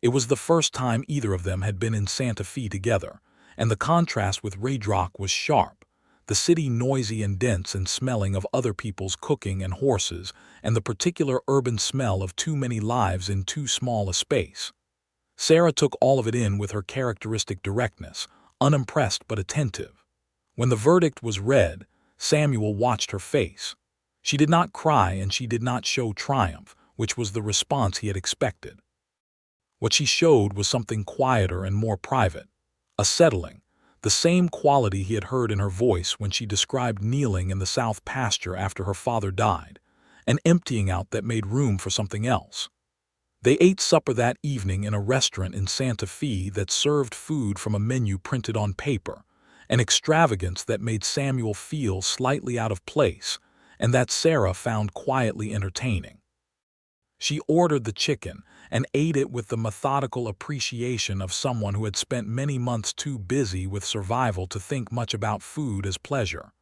It was the first time either of them had been in Santa Fe together, and the contrast with Redrock was sharp, the city noisy and dense and smelling of other people's cooking and horses, and the particular urban smell of too many lives in too small a space. Sarah took all of it in with her characteristic directness, unimpressed but attentive. When the verdict was read, Samuel watched her face. She did not cry and she did not show triumph, which was the response he had expected. What she showed was something quieter and more private, a settling, the same quality he had heard in her voice when she described kneeling in the south pasture after her father died, an emptying out that made room for something else. They ate supper that evening in a restaurant in Santa Fe that served food from a menu printed on paper, an extravagance that made Samuel feel slightly out of place and that Sarah found quietly entertaining. She ordered the chicken and ate it with the methodical appreciation of someone who had spent many months too busy with survival to think much about food as pleasure.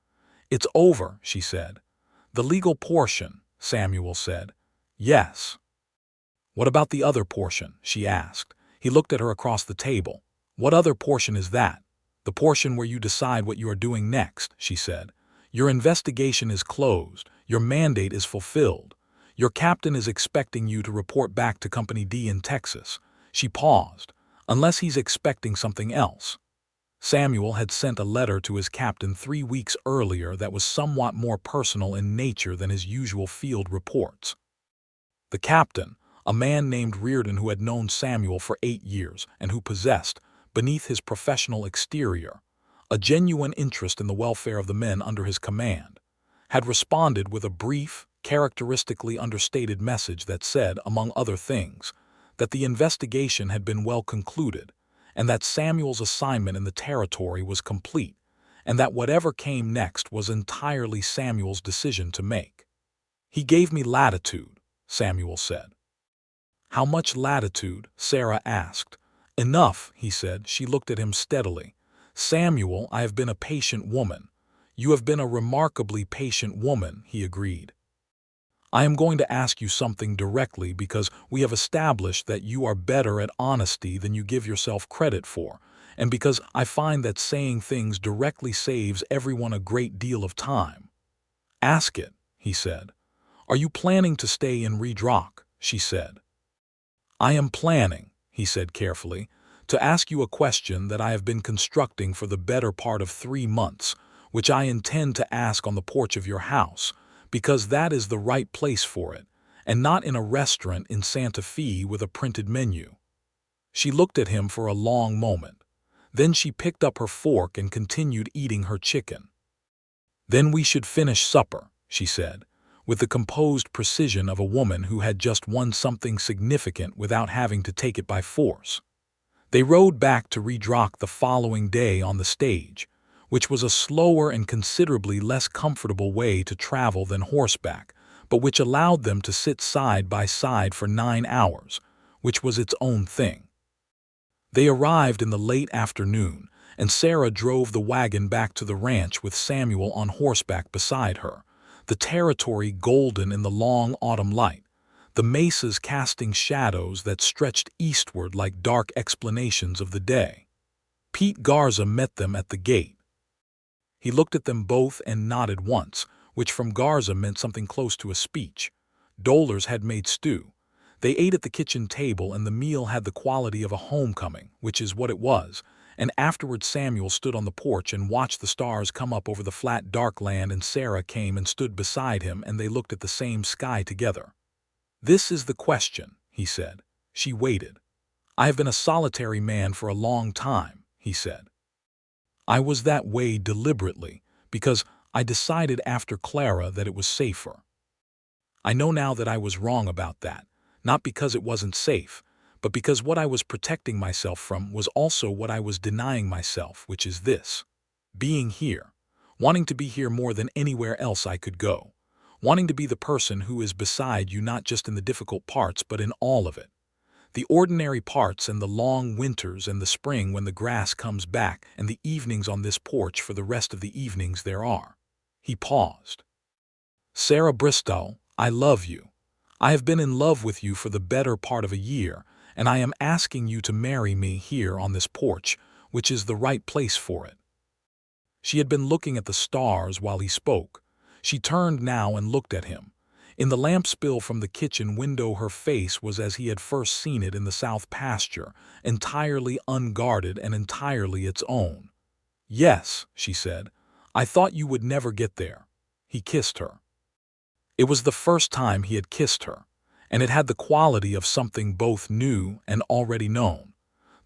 "It's over," she said. "The legal portion," Samuel said. "Yes." "What about the other portion?" she asked. He looked at her across the table. "What other portion is that?" "The portion where you decide what you are doing next," she said. "Your investigation is closed. Your mandate is fulfilled. Your captain is expecting you to report back to Company D in Texas." She paused. "Unless he's expecting something else." Samuel had sent a letter to his captain 3 weeks earlier that was somewhat more personal in nature than his usual field reports. The captain, a man named Reardon who had known Samuel for 8 years and who possessed, beneath his professional exterior, a genuine interest in the welfare of the men under his command, had responded with a brief, characteristically understated message that said, among other things, that the investigation had been well concluded, and that Samuel's assignment in the territory was complete, and that whatever came next was entirely Samuel's decision to make. "He gave me latitude," Samuel said. "How much latitude?" Sarah asked. "Enough," he said. She looked at him steadily. "Samuel, I have been a patient woman." "You have been a remarkably patient woman," he agreed. "I am going to ask you something directly because we have established that you are better at honesty than you give yourself credit for, and because I find that saying things directly saves everyone a great deal of time." "Ask it," he said. "Are you planning to stay in Redrock?" she said. "I am planning," he said carefully, "to ask you a question that I have been constructing for the better part of 3 months, which I intend to ask on the porch of your house, because that is the right place for it, and not in a restaurant in Santa Fe with a printed menu." She looked at him for a long moment. Then she picked up her fork and continued eating her chicken. "Then we should finish supper," she said, with the composed precision of a woman who had just won something significant without having to take it by force. They rode back to Redrock the following day on the stage, which was a slower and considerably less comfortable way to travel than horseback, but which allowed them to sit side by side for 9 hours, which was its own thing. They arrived in the late afternoon, and Sarah drove the wagon back to the ranch with Samuel on horseback beside her, the territory golden in the long autumn light, the mesas casting shadows that stretched eastward like dark explanations of the day. Pete Garza met them at the gate. He looked at them both and nodded once, which from Garza meant something close to a speech. Dolers had made stew. They ate at the kitchen table, and the meal had the quality of a homecoming, which is what it was, and afterward Samuel stood on the porch and watched the stars come up over the flat dark land, and Sarah came and stood beside him, and they looked at the same sky together. "This is the question," he said. She waited. "I have been a solitary man for a long time," he said. "I was that way deliberately, because I decided after Clara that it was safer. I know now that I was wrong about that, not because it wasn't safe, but because what I was protecting myself from was also what I was denying myself, which is this: being here, wanting to be here more than anywhere else I could go, wanting to be the person who is beside you not just in the difficult parts but in all of it. The ordinary parts and the long winters and the spring when the grass comes back and the evenings on this porch for the rest of the evenings there are." He paused. "Sarah Bristol, I love you. I have been in love with you for the better part of a year, and I am asking you to marry me here on this porch, which is the right place for it." She had been looking at the stars while he spoke. She turned now and looked at him. In the lamp spill from the kitchen window her face was as he had first seen it in the south pasture, entirely unguarded and entirely its own. "Yes," she said. "I thought you would never get there." He kissed her. It was the first time he had kissed her, and it had the quality of something both new and already known.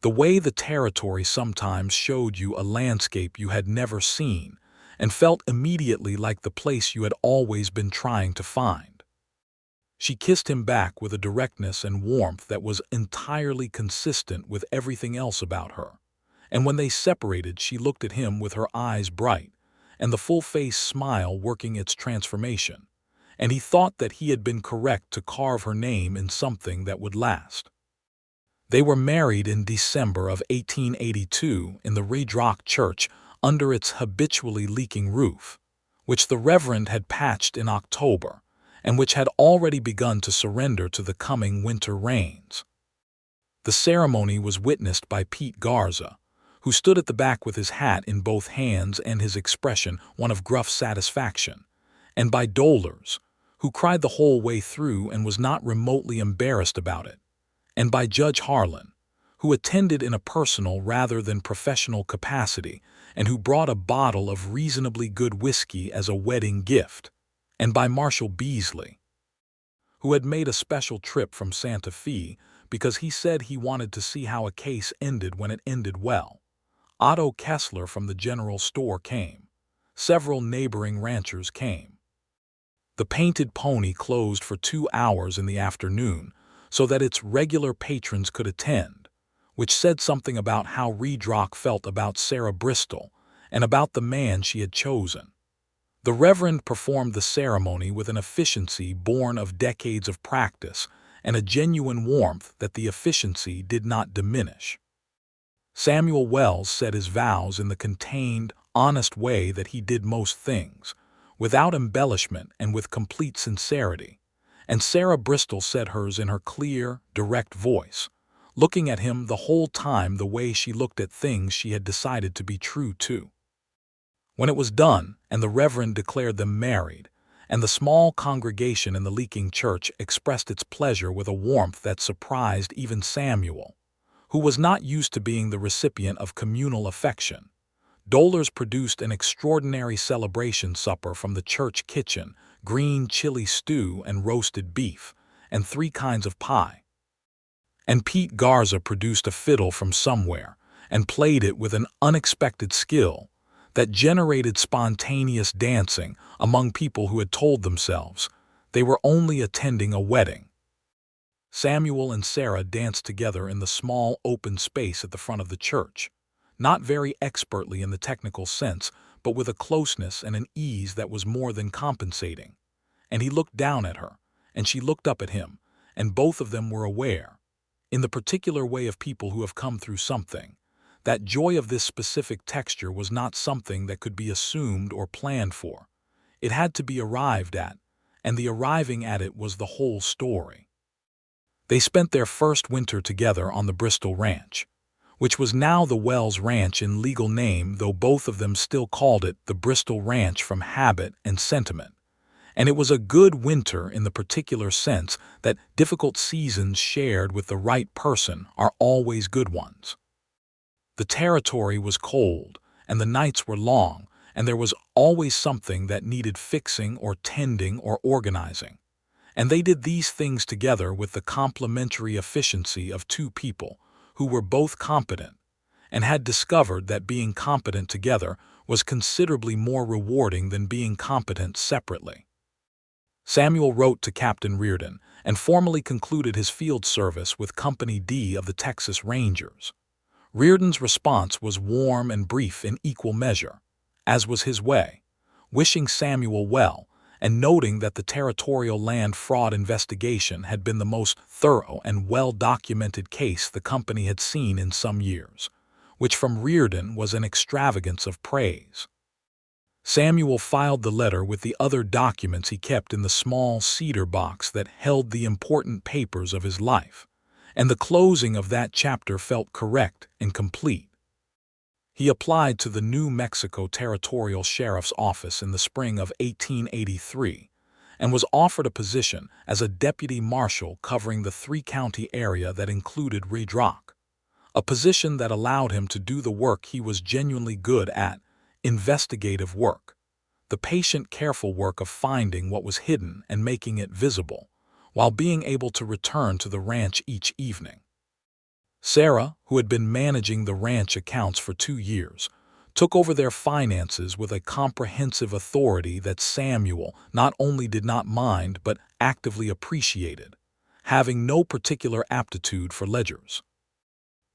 The way the territory sometimes showed you a landscape you had never seen and felt immediately like the place you had always been trying to find. She kissed him back with a directness and warmth that was entirely consistent with everything else about her. And when they separated, she looked at him with her eyes bright, and the full-face smile working its transformation. And he thought that he had been correct to carve her name in something that would last. They were married in December of 1882 in the Redrock church under its habitually leaking roof, which the Reverend had patched in October, and which had already begun to surrender to the coming winter rains. The ceremony was witnessed by Pete Garza, who stood at the back with his hat in both hands and his expression one of gruff satisfaction, and by Dolers, who cried the whole way through and was not remotely embarrassed about it, and by Judge Harlan, who attended in a personal rather than professional capacity and who brought a bottle of reasonably good whiskey as a wedding gift, and by Marshall Beasley, who had made a special trip from Santa Fe because he said he wanted to see how a case ended when it ended well. Otto Kessler from the general store came. Several neighboring ranchers came. The Painted Pony closed for 2 hours in the afternoon so that its regular patrons could attend, which said something about how Redrock felt about Sarah Bristol and about the man she had chosen. The Reverend performed the ceremony with an efficiency born of decades of practice and a genuine warmth that the efficiency did not diminish. Samuel Wells said his vows in the contained, honest way that he did most things, without embellishment and with complete sincerity, and Sarah Bristol said hers in her clear, direct voice, looking at him the whole time the way she looked at things she had decided to be true to. When it was done, and the Reverend declared them married, and the small congregation in the leaking church expressed its pleasure with a warmth that surprised even Samuel, who was not used to being the recipient of communal affection, Dolers produced an extraordinary celebration supper from the church kitchen, green chili stew and roasted beef, and 3 kinds of pie. And Pete Garza produced a fiddle from somewhere and played it with an unexpected skill that generated spontaneous dancing among people who had told themselves they were only attending a wedding. Samuel and Sarah danced together in the small open space at the front of the church, not very expertly in the technical sense, but with a closeness and an ease that was more than compensating. And he looked down at her, and she looked up at him, and both of them were aware, in the particular way of people who have come through something, that joy of this specific texture was not something that could be assumed or planned for. It had to be arrived at, and the arriving at it was the whole story. They spent their first winter together on the Bristol Ranch, which was now the Wells Ranch in legal name, though both of them still called it the Bristol Ranch from habit and sentiment. And it was a good winter in the particular sense that difficult seasons shared with the right person are always good ones. The territory was cold, and the nights were long, and there was always something that needed fixing or tending or organizing. And they did these things together with the complementary efficiency of 2 people who were both competent, and had discovered that being competent together was considerably more rewarding than being competent separately. Samuel wrote to Captain Reardon and formally concluded his field service with Company D of the Texas Rangers. Reardon's response was warm and brief in equal measure, as was his way, wishing Samuel well, and noting that the territorial land fraud investigation had been the most thorough and well-documented case the company had seen in some years, which from Reardon was an extravagance of praise. Samuel filed the letter with the other documents he kept in the small cedar box that held the important papers of his life, and the closing of that chapter felt correct and complete. He applied to the New Mexico Territorial Sheriff's Office in the spring of 1883 and was offered a position as a deputy marshal covering the three-county area that included Redrock, a position that allowed him to do the work he was genuinely good at: investigative work, the patient, careful work of finding what was hidden and making it visible, while being able to return to the ranch each evening. Sarah, who had been managing the ranch accounts for 2 years, took over their finances with a comprehensive authority that Samuel not only did not mind but actively appreciated, having no particular aptitude for ledgers.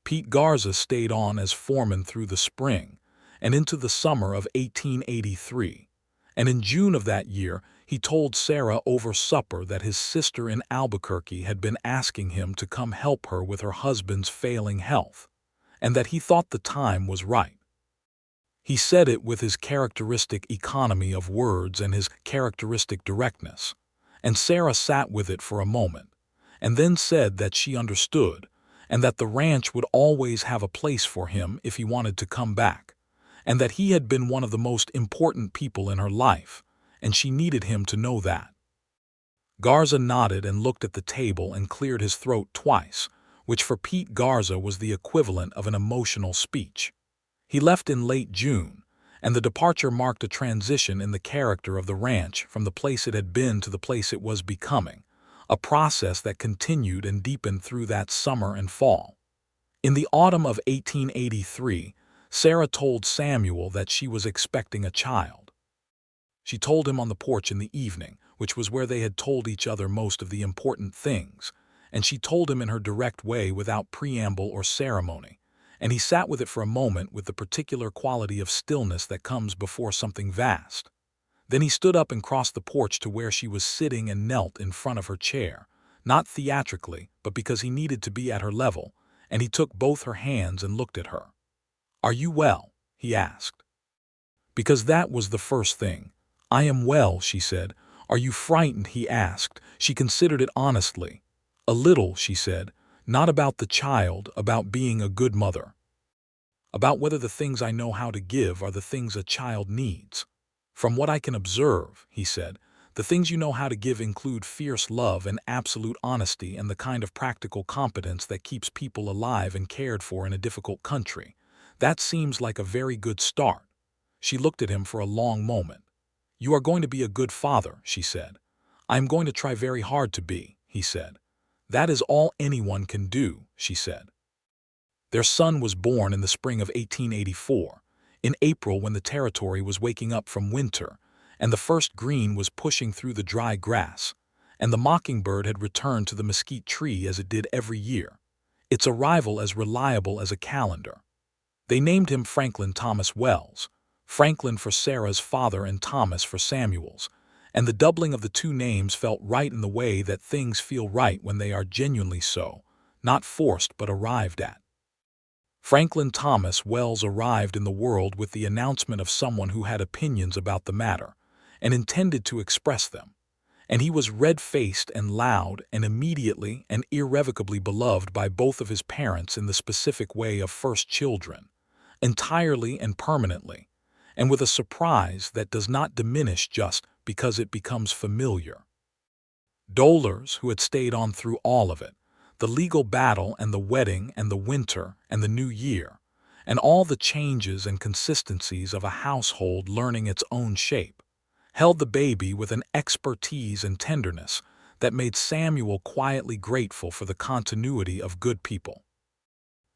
Pete Garza stayed on as foreman through the spring and into the summer of 1883, and in June of that year he told Sarah over supper that his sister in Albuquerque had been asking him to come help her with her husband's failing health, and that he thought the time was right. He said it with his characteristic economy of words and his characteristic directness, and Sarah sat with it for a moment, and then said that she understood, and that the ranch would always have a place for him if he wanted to come back, and that he had been one of the most important people in her life, and she needed him to know that. Garza nodded and looked at the table and cleared his throat twice, which for Pete Garza was the equivalent of an emotional speech. He left in late June, and the departure marked a transition in the character of the ranch from the place it had been to the place it was becoming, a process that continued and deepened through that summer and fall. In the autumn of 1883, Sarah told Samuel that she was expecting a child. She told him on the porch in the evening, which was where they had told each other most of the important things, and she told him in her direct way without preamble or ceremony, and he sat with it for a moment with the particular quality of stillness that comes before something vast. Then he stood up and crossed the porch to where she was sitting and knelt in front of her chair, not theatrically, but because he needed to be at her level, and he took both her hands and looked at her. "Are you well?" he asked. Because that was the first thing. "I am well," she said. "Are you frightened?" he asked. She considered it honestly. "A little," she said. "Not about the child, about being a good mother. About whether the things I know how to give are the things a child needs." "From what I can observe," he said, "the things you know how to give include fierce love and absolute honesty and the kind of practical competence that keeps people alive and cared for in a difficult country. That seems like a very good start." She looked at him for a long moment. "You are going to be a good father," she said. "I am going to try very hard to be," he said. "That is all anyone can do," she said. Their son was born in the spring of 1884, in April when the territory was waking up from winter, and the first green was pushing through the dry grass, and the mockingbird had returned to the mesquite tree as it did every year, its arrival as reliable as a calendar. They named him Franklin Thomas Wells, Franklin for Sarah's father and Thomas for Samuel's, and the doubling of the two names felt right in the way that things feel right when they are genuinely so, not forced but arrived at. Franklin Thomas Wells arrived in the world with the announcement of someone who had opinions about the matter, and intended to express them, and he was red-faced and loud and immediately and irrevocably beloved by both of his parents in the specific way of first children, entirely and permanently, and with a surprise that does not diminish just because it becomes familiar. Dolers, who had stayed on through all of it, the legal battle and the wedding and the winter and the new year, and all the changes and consistencies of a household learning its own shape, held the baby with an expertise and tenderness that made Samuel quietly grateful for the continuity of good people.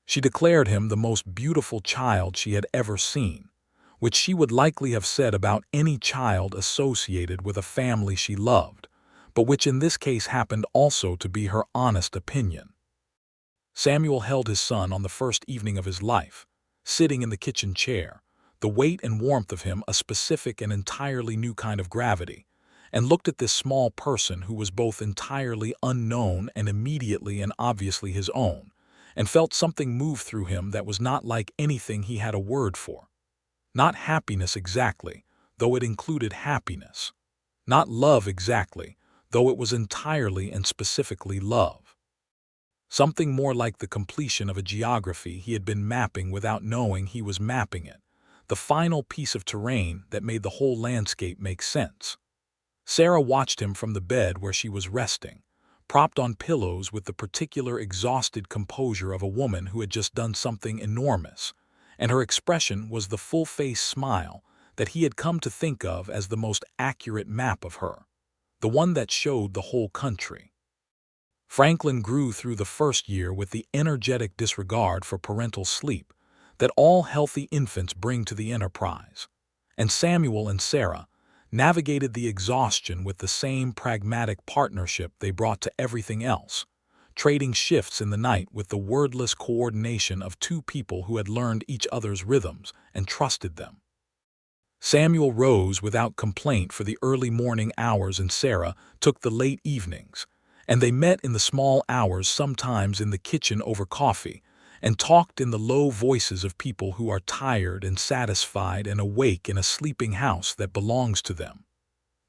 She declared him the most beautiful child she had ever seen, which she would likely have said about any child associated with a family she loved, but which in this case happened also to be her honest opinion. Samuel held his son on the first evening of his life, sitting in the kitchen chair, the weight and warmth of him a specific and entirely new kind of gravity, and looked at this small person who was both entirely unknown and immediately and obviously his own, and felt something move through him that was not like anything he had a word for. Not happiness exactly, though it included happiness. Not love exactly, though it was entirely and specifically love. Something more like the completion of a geography he had been mapping without knowing he was mapping it, the final piece of terrain that made the whole landscape make sense. Sarah watched him from the bed where she was resting, propped on pillows with the particular exhausted composure of a woman who had just done something enormous, and her expression was the full-face smile that he had come to think of as the most accurate map of her, the one that showed the whole country. Franklin grew through the first year with the energetic disregard for parental sleep that all healthy infants bring to the enterprise, and Samuel and Sarah navigated the exhaustion with the same pragmatic partnership they brought to everything else, trading shifts in the night with the wordless coordination of two people who had learned each other's rhythms and trusted them. Samuel rose without complaint for the early morning hours and Sarah took the late evenings, and they met in the small hours sometimes in the kitchen over coffee, and talked in the low voices of people who are tired and satisfied and awake in a sleeping house that belongs to them.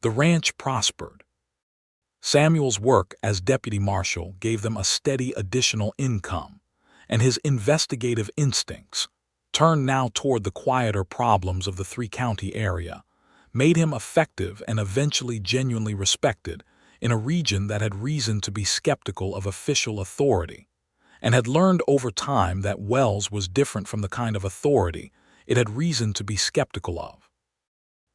The ranch prospered. Samuel's work as deputy marshal gave them a steady additional income, and his investigative instincts, turned now toward the quieter problems of the three-county area, made him effective and eventually genuinely respected in a region that had reason to be skeptical of official authority, and had learned over time that Wells was different from the kind of authority it had reason to be skeptical of.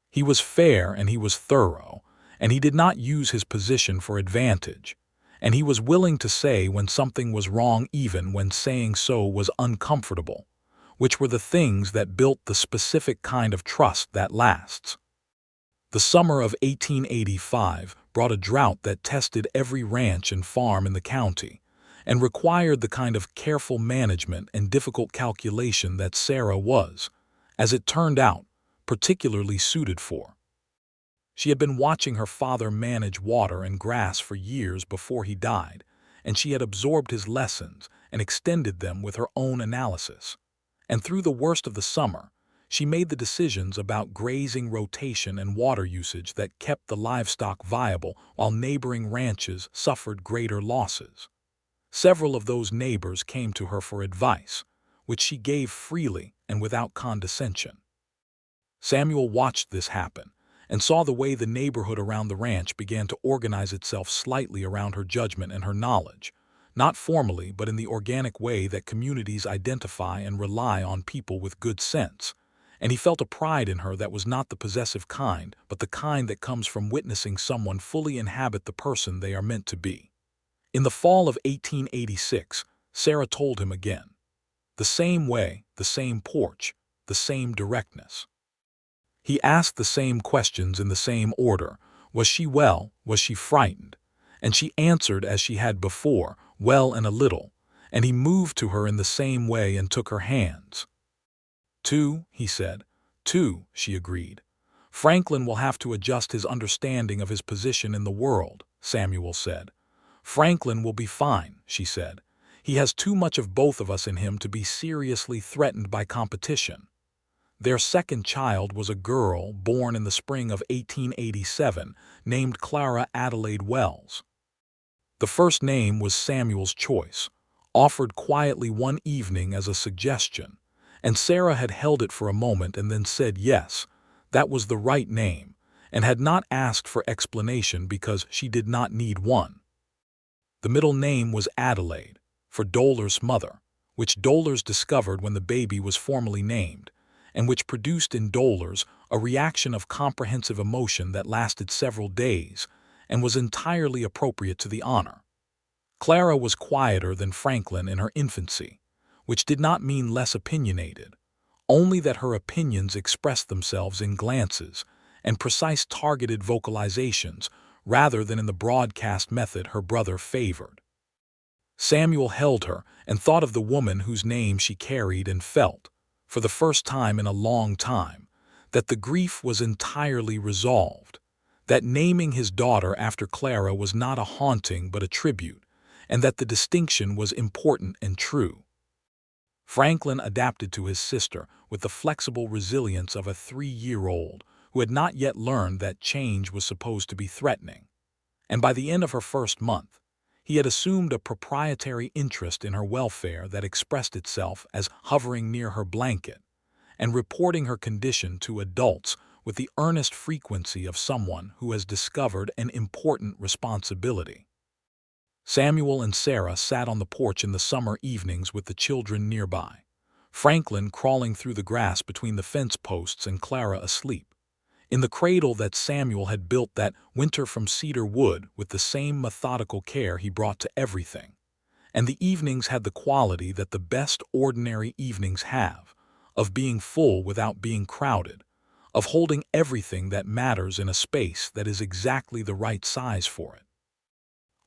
He was fair and he was thorough, and he did not use his position for advantage, and he was willing to say when something was wrong even when saying so was uncomfortable, which were the things that built the specific kind of trust that lasts. The summer of 1885 brought a drought that tested every ranch and farm in the county, and required the kind of careful management and difficult calculation that Sarah was, as it turned out, particularly suited for. She had been watching her father manage water and grass for years before he died, and she had absorbed his lessons and extended them with her own analysis. And through the worst of the summer, she made the decisions about grazing rotation and water usage that kept the livestock viable while neighboring ranches suffered greater losses. Several of those neighbors came to her for advice, which she gave freely and without condescension. Samuel watched this happen and saw the way the neighborhood around the ranch began to organize itself slightly around her judgment and her knowledge, not formally but in the organic way that communities identify and rely on people with good sense, and he felt a pride in her that was not the possessive kind, but the kind that comes from witnessing someone fully inhabit the person they are meant to be. In the fall of 1886, Sarah told him again. The same way, the same porch, the same directness. He asked the same questions in the same order. Was she well? Was she frightened? And she answered as she had before, well and a little, and he moved to her in the same way and took her hands. Two, he said. Two, she agreed. Franklin will have to adjust his understanding of his position in the world, Samuel said. Franklin will be fine, she said. He has too much of both of us in him to be seriously threatened by competition. Their second child was a girl born in the spring of 1887 named Clara Adelaide Wells. The first name was Samuel's choice, offered quietly one evening as a suggestion, and Sarah had held it for a moment and then said yes, that was the right name, and had not asked for explanation because she did not need one. The middle name was Adelaide, for Dolor's mother, which Dolors discovered when the baby was formally named, and which produced in Dolors a reaction of comprehensive emotion that lasted several days and was entirely appropriate to the honor. Clara was quieter than Franklin in her infancy, which did not mean less opinionated, only that her opinions expressed themselves in glances and precise targeted vocalizations rather than in the broadcast method her brother favored. Samuel held her and thought of the woman whose name she carried and felt, for the first time in a long time, that the grief was entirely resolved, that naming his daughter after Clara was not a haunting but a tribute, and that the distinction was important and true. Franklin adapted to his sister with the flexible resilience of a 3-year-old who had not yet learned that change was supposed to be threatening. And by the end of her first month, he had assumed a proprietary interest in her welfare that expressed itself as hovering near her blanket and reporting her condition to adults with the earnest frequency of someone who has discovered an important responsibility. Samuel and Sarah sat on the porch in the summer evenings with the children nearby, Franklin crawling through the grass between the fence posts and Clara asleep, in the cradle that Samuel had built that winter from cedar wood with the same methodical care he brought to everything. And the evenings had the quality that the best ordinary evenings have, of being full without being crowded, of holding everything that matters in a space that is exactly the right size for it.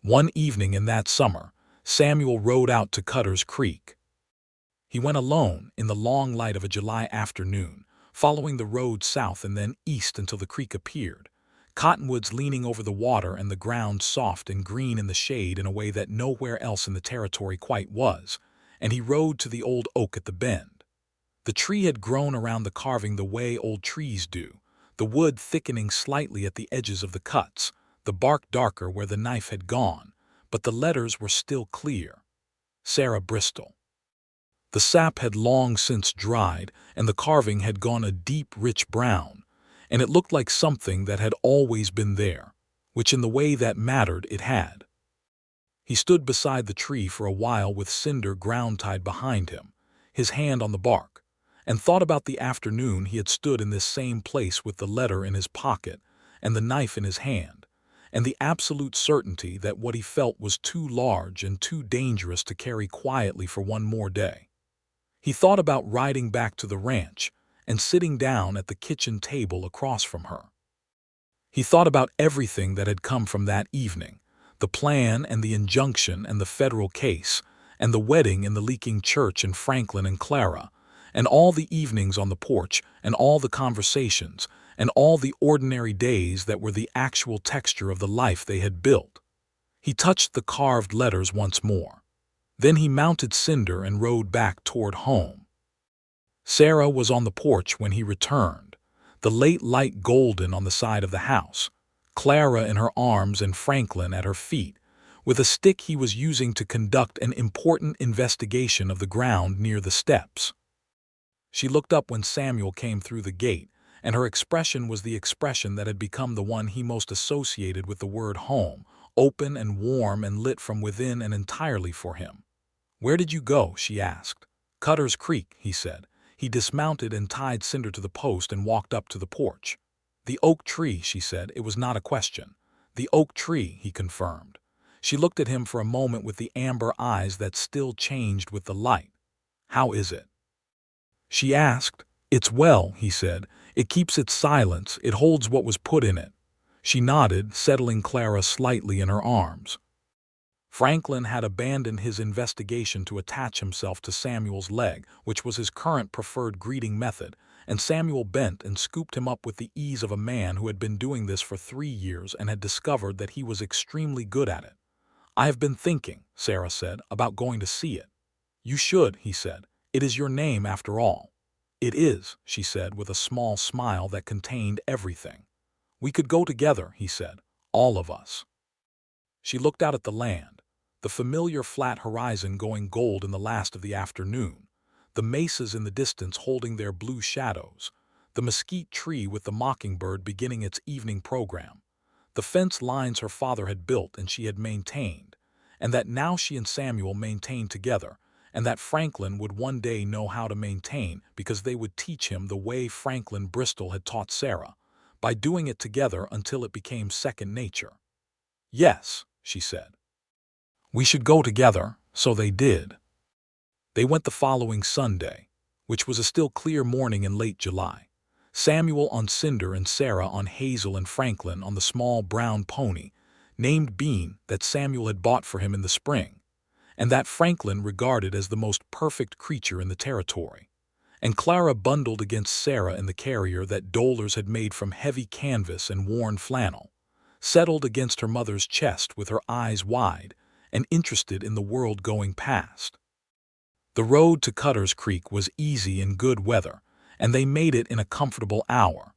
One evening in that summer, Samuel rode out to Cutter's Creek. He went alone in the long light of a July afternoon, following the road south and then east until the creek appeared, cottonwoods leaning over the water and the ground soft and green in the shade in a way that nowhere else in the territory quite was, and he rode to the old oak at the bend. The tree had grown around the carving the way old trees do, the wood thickening slightly at the edges of the cuts, the bark darker where the knife had gone, but the letters were still clear. Sarah Bristol. The sap had long since dried, and the carving had gone a deep, rich brown, and it looked like something that had always been there, which in the way that mattered it had. He stood beside the tree for a while with cinder ground tied behind him, his hand on the bark, and thought about the afternoon he had stood in this same place with the letter in his pocket and the knife in his hand, and the absolute certainty that what he felt was too large and too dangerous to carry quietly for one more day. He thought about riding back to the ranch and sitting down at the kitchen table across from her. He thought about everything that had come from that evening, the plan and the injunction and the federal case, and the wedding in the leaking church and Franklin and Clara, and all the evenings on the porch, and all the conversations, and all the ordinary days that were the actual texture of the life they had built. He touched the carved letters once more. Then he mounted Cinder and rode back toward home. Sarah was on the porch when he returned, the late light golden on the side of the house, Clara in her arms and Franklin at her feet, with a stick he was using to conduct an important investigation of the ground near the steps. She looked up when Samuel came through the gate, and her expression was the expression that had become the one he most associated with the word home, open and warm and lit from within and entirely for him. "Where did you go?" she asked. "Cutter's Creek," he said. He dismounted and tied Cinder to the post and walked up to the porch. "The oak tree," she said. It was not a question. "The oak tree," he confirmed. She looked at him for a moment with the amber eyes that still changed with the light. "How is it?" she asked. "It's well," he said. "It keeps its silence. It holds what was put in it." She nodded, settling Clara slightly in her arms. Franklin had abandoned his investigation to attach himself to Samuel's leg, which was his current preferred greeting method, and Samuel bent and scooped him up with the ease of a man who had been doing this for 3 years and had discovered that he was extremely good at it. "I have been thinking," Sarah said, "about going to see it." "You should," he said. "It is your name after all." "It is," she said with a small smile that contained everything. "We could go together," he said, "all of us." She looked out at the land, the familiar flat horizon going gold in the last of the afternoon, the mesas in the distance holding their blue shadows, the mesquite tree with the mockingbird beginning its evening program, the fence lines her father had built and she had maintained, and that now she and Samuel maintained together, and that Franklin would one day know how to maintain because they would teach him the way Franklin Bristol had taught Sarah, by doing it together until it became second nature. "Yes," she said. "We should go together," so they did. They went the following Sunday, which was a still clear morning in late July. Samuel on Cinder and Sarah on Hazel and Franklin on the small brown pony, named Bean, that Samuel had bought for him in the spring, and that Franklin regarded as the most perfect creature in the territory, and Clara bundled against Sarah in the carrier that Dolers had made from heavy canvas and worn flannel, settled against her mother's chest with her eyes wide and interested in the world going past. The road to Cutter's Creek was easy in good weather, and they made it in a comfortable hour.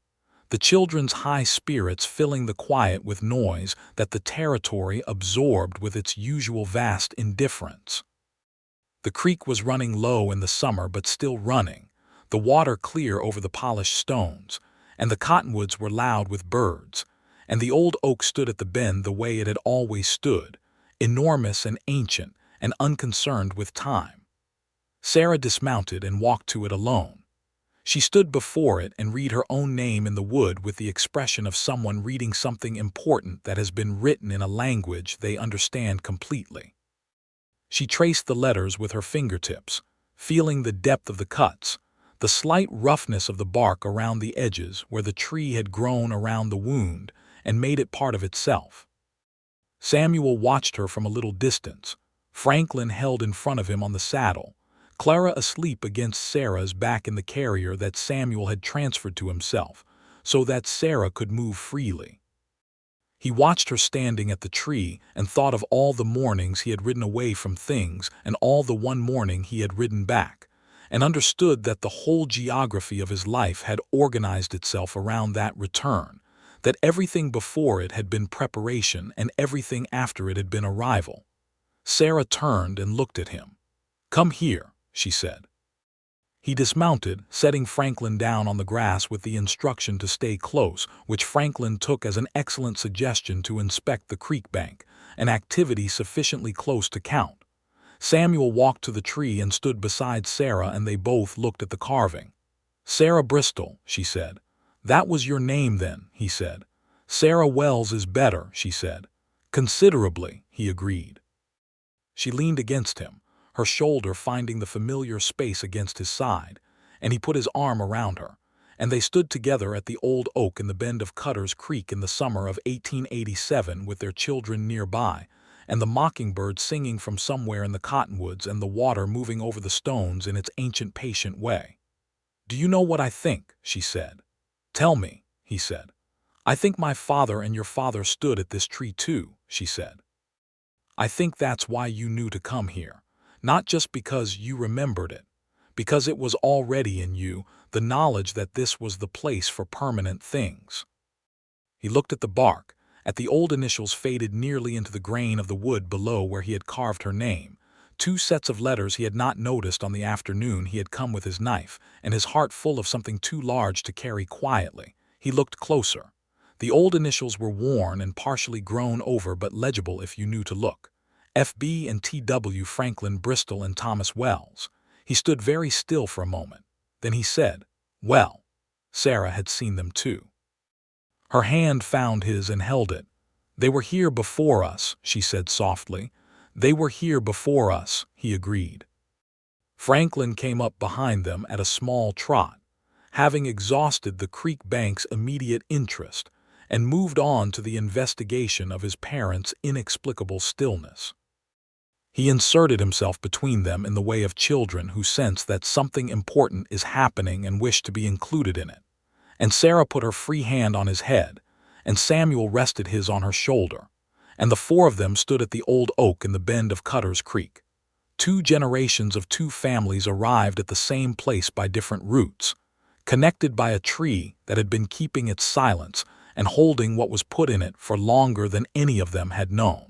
the children's high spirits filling the quiet with noise that the territory absorbed with its usual vast indifference. The creek was running low in the summer but still running, the water clear over the polished stones, and the cottonwoods were loud with birds, and the old oak stood at the bend the way it had always stood, enormous and ancient and unconcerned with time. Sarah dismounted and walked to it alone. She stood before it and read her own name in the wood with the expression of someone reading something important that has been written in a language they understand completely. She traced the letters with her fingertips, feeling the depth of the cuts, the slight roughness of the bark around the edges where the tree had grown around the wound and made it part of itself. Samuel watched her from a little distance, Franklin held in front of him on the saddle, Clara asleep against Sarah's back in the carrier that Samuel had transferred to himself, so that Sarah could move freely. He watched her standing at the tree and thought of all the mornings he had ridden away from things and all the one morning he had ridden back, and understood that the whole geography of his life had organized itself around that return, that everything before it had been preparation and everything after it had been arrival. Sarah turned and looked at him. "Come here," she said. He dismounted, setting Franklin down on the grass with the instruction to stay close, which Franklin took as an excellent suggestion to inspect the creek bank, an activity sufficiently close to count. Samuel walked to the tree and stood beside Sarah, and they both looked at the carving. "Sarah Bristol," she said. "That was your name then," he said. "Sarah Wells is better," she said. "Considerably," he agreed. She leaned against him, her shoulder finding the familiar space against his side, and he put his arm around her, and they stood together at the old oak in the bend of Cutter's Creek in the summer of 1887 with their children nearby, and the mockingbird singing from somewhere in the cottonwoods and the water moving over the stones in its ancient patient way. "Do you know what I think?" she said. "Tell me," he said. "I think my father and your father stood at this tree too," she said. "I think that's why you knew to come here. Not just because you remembered it, because it was already in you, the knowledge that this was the place for permanent things." He looked at the bark, at the old initials faded nearly into the grain of the wood below where he had carved her name, two sets of letters he had not noticed on the afternoon he had come with his knife, and his heart full of something too large to carry quietly. He looked closer. The old initials were worn and partially grown over but legible if you knew to look. F.B. and T.W. Franklin Bristol and Thomas Wells. He stood very still for a moment. Then he said, "Well." Sarah had seen them too. Her hand found his and held it. "They were here before us," she said softly. "They were here before us," he agreed. Franklin came up behind them at a small trot, having exhausted the creek bank's immediate interest, and moved on to the investigation of his parents' inexplicable stillness. He inserted himself between them in the way of children who sense that something important is happening and wish to be included in it. And Sarah put her free hand on his head, and Samuel rested his on her shoulder, and the four of them stood at the old oak in the bend of Cutter's Creek. 2 generations of 2 families arrived at the same place by different routes, connected by a tree that had been keeping its silence and holding what was put in it for longer than any of them had known.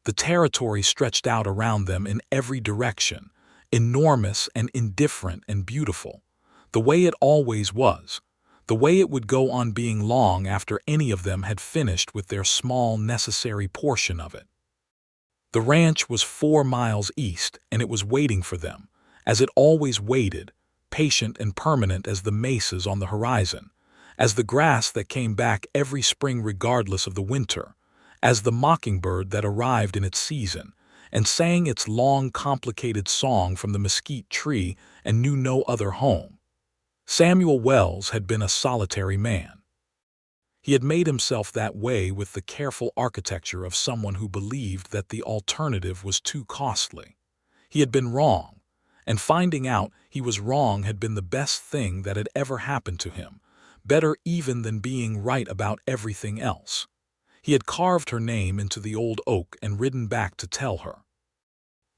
The territory stretched out around them in every direction, enormous and indifferent and beautiful, the way it always was, the way it would go on being long after any of them had finished with their small necessary portion of it. The ranch was 4 miles east, and it was waiting for them, as it always waited, patient and permanent as the mesas on the horizon, as the grass that came back every spring regardless of the winter, as the mockingbird that arrived in its season and sang its long, complicated song from the mesquite tree and knew no other home. Samuel Wells had been a solitary man. He had made himself that way with the careful architecture of someone who believed that the alternative was too costly. He had been wrong, and finding out he was wrong had been the best thing that had ever happened to him, better even than being right about everything else. He had carved her name into the old oak and ridden back to tell her.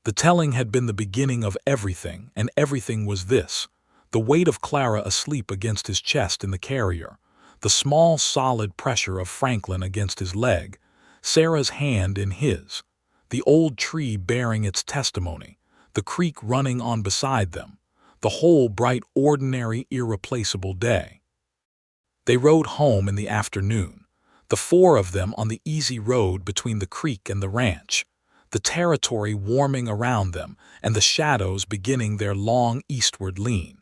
The telling had been the beginning of everything, and everything was this: the weight of Clara asleep against his chest in the carrier, the small, solid pressure of Franklin against his leg, Sarah's hand in his, the old tree bearing its testimony, the creek running on beside them, the whole bright, ordinary, irreplaceable day. They rode home in the afternoon, the four of them on the easy road between the creek and the ranch, the territory warming around them and the shadows beginning their long eastward lean.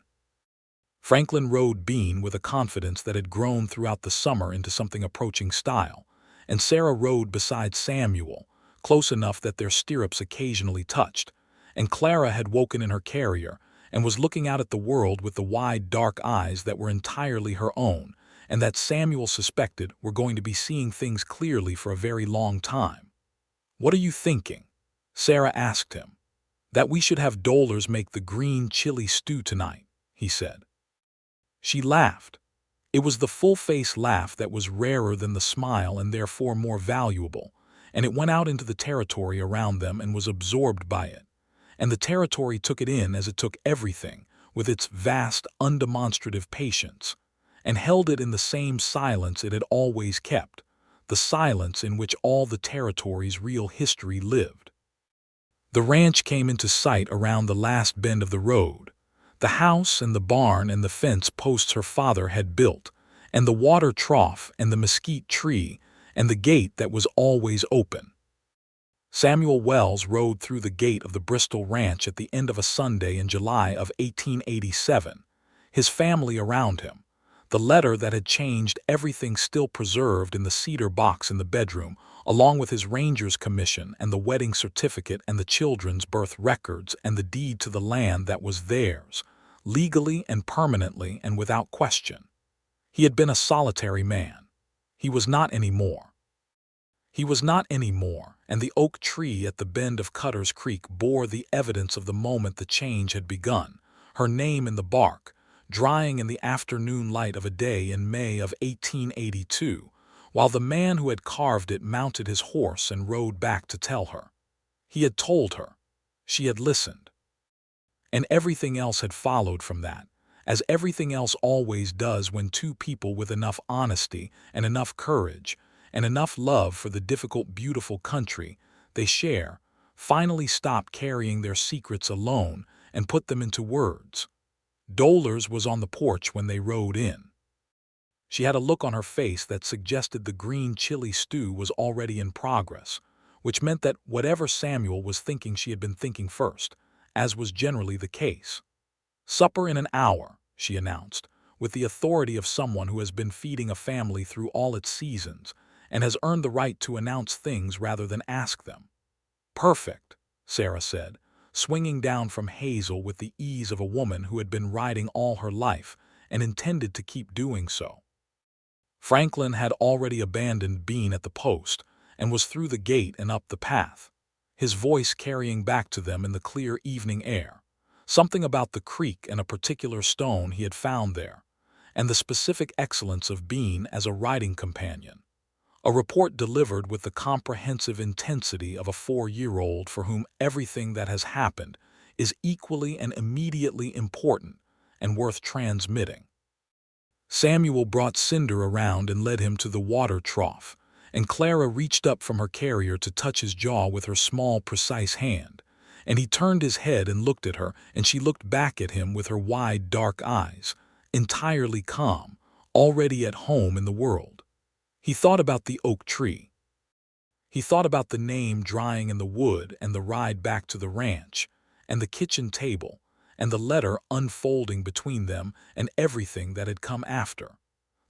Franklin rode Bean with a confidence that had grown throughout the summer into something approaching style, and Sarah rode beside Samuel, close enough that their stirrups occasionally touched, and Clara had woken in her carrier and was looking out at the world with the wide, dark eyes that were entirely her own, and that Samuel suspected were going to be seeing things clearly for a very long time. "What are you thinking?" Sarah asked him. "That we should have Dolers make the green chili stew tonight," he said. She laughed. It was the full-face laugh that was rarer than the smile and therefore more valuable, and it went out into the territory around them and was absorbed by it, and the territory took it in as it took everything, with its vast, undemonstrative patience, and held it in the same silence it had always kept, the silence in which all the territory's real history lived. The ranch came into sight around the last bend of the road, the house and the barn and the fence posts her father had built, and the water trough and the mesquite tree and the gate that was always open. Samuel Wells rode through the gate of the Bristol ranch at the end of a Sunday in July of 1887, his family around him, the letter that had changed everything still preserved in the cedar box in the bedroom, along with his ranger's commission and the wedding certificate and the children's birth records and the deed to the land that was theirs, legally and permanently and without question. He had been a solitary man. He was not anymore. He was not anymore, and the oak tree at the bend of Cutter's Creek bore the evidence of the moment the change had begun, her name in the bark, drying in the afternoon light of a day in May of 1882, while the man who had carved it mounted his horse and rode back to tell her. He had told her. She had listened. And everything else had followed from that, as everything else always does when two people with enough honesty and enough courage and enough love for the difficult, beautiful country they share finally stop carrying their secrets alone and put them into words. Dolers was on the porch when they rode in. She had a look on her face that suggested the green chili stew was already in progress, which meant that whatever Samuel was thinking she had been thinking first, as was generally the case. "Supper in an hour," she announced, with the authority of someone who has been feeding a family through all its seasons and has earned the right to announce things rather than ask them. "Perfect," Sarah said, swinging down from Hazel with the ease of a woman who had been riding all her life and intended to keep doing so. Franklin had already abandoned Bean at the post and was through the gate and up the path, his voice carrying back to them in the clear evening air something about the creek and a particular stone he had found there, and the specific excellence of Bean as a riding companion. A report delivered with the comprehensive intensity of a 4-year-old for whom everything that has happened is equally and immediately important and worth transmitting. Samuel brought Cinder around and led him to the water trough, and Clara reached up from her carrier to touch his jaw with her small, precise hand, and he turned his head and looked at her, and she looked back at him with her wide, dark eyes, entirely calm, already at home in the world. He thought about the oak tree. He thought about the name drying in the wood and the ride back to the ranch, and the kitchen table, and the letter unfolding between them and everything that had come after.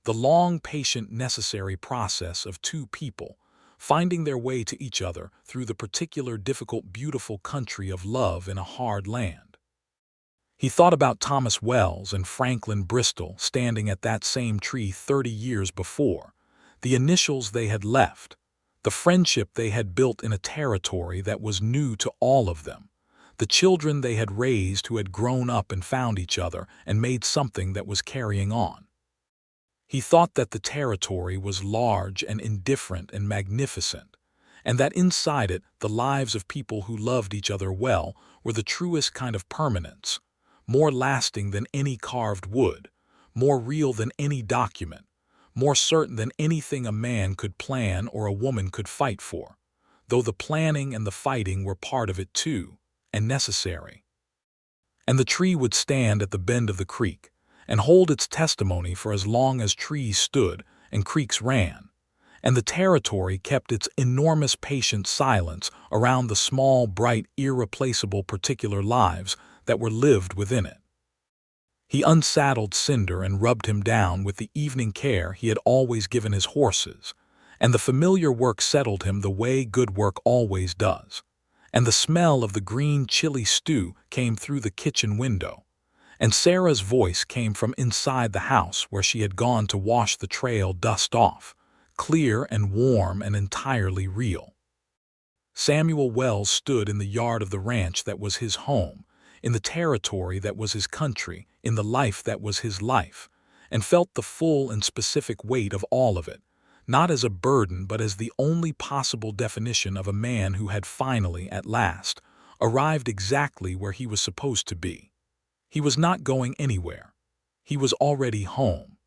The long, patient, necessary process of two people finding their way to each other through the particular difficult, beautiful country of love in a hard land. He thought about Thomas Wells and Franklin Bristol standing at that same tree 30 years before, the initials they had left, the friendship they had built in a territory that was new to all of them, the children they had raised who had grown up and found each other and made something that was carrying on. He thought that the territory was large and indifferent and magnificent, and that inside it the lives of people who loved each other well were the truest kind of permanence, more lasting than any carved wood, more real than any document, more certain than anything a man could plan or a woman could fight for, though the planning and the fighting were part of it too, and necessary. And the tree would stand at the bend of the creek and hold its testimony for as long as trees stood and creeks ran, and the territory kept its enormous patient silence around the small, bright, irreplaceable particular lives that were lived within it. He unsaddled Cinder and rubbed him down with the evening care he had always given his horses, and the familiar work settled him the way good work always does. And the smell of the green chili stew came through the kitchen window, and Sarah's voice came from inside the house where she had gone to wash the trail dust off, clear and warm and entirely real. Samuel Wells stood in the yard of the ranch that was his home, in the territory that was his country, in the life that was his life, and felt the full and specific weight of all of it, not as a burden but as the only possible definition of a man who had finally, at last, arrived exactly where he was supposed to be. He was not going anywhere. He was already home.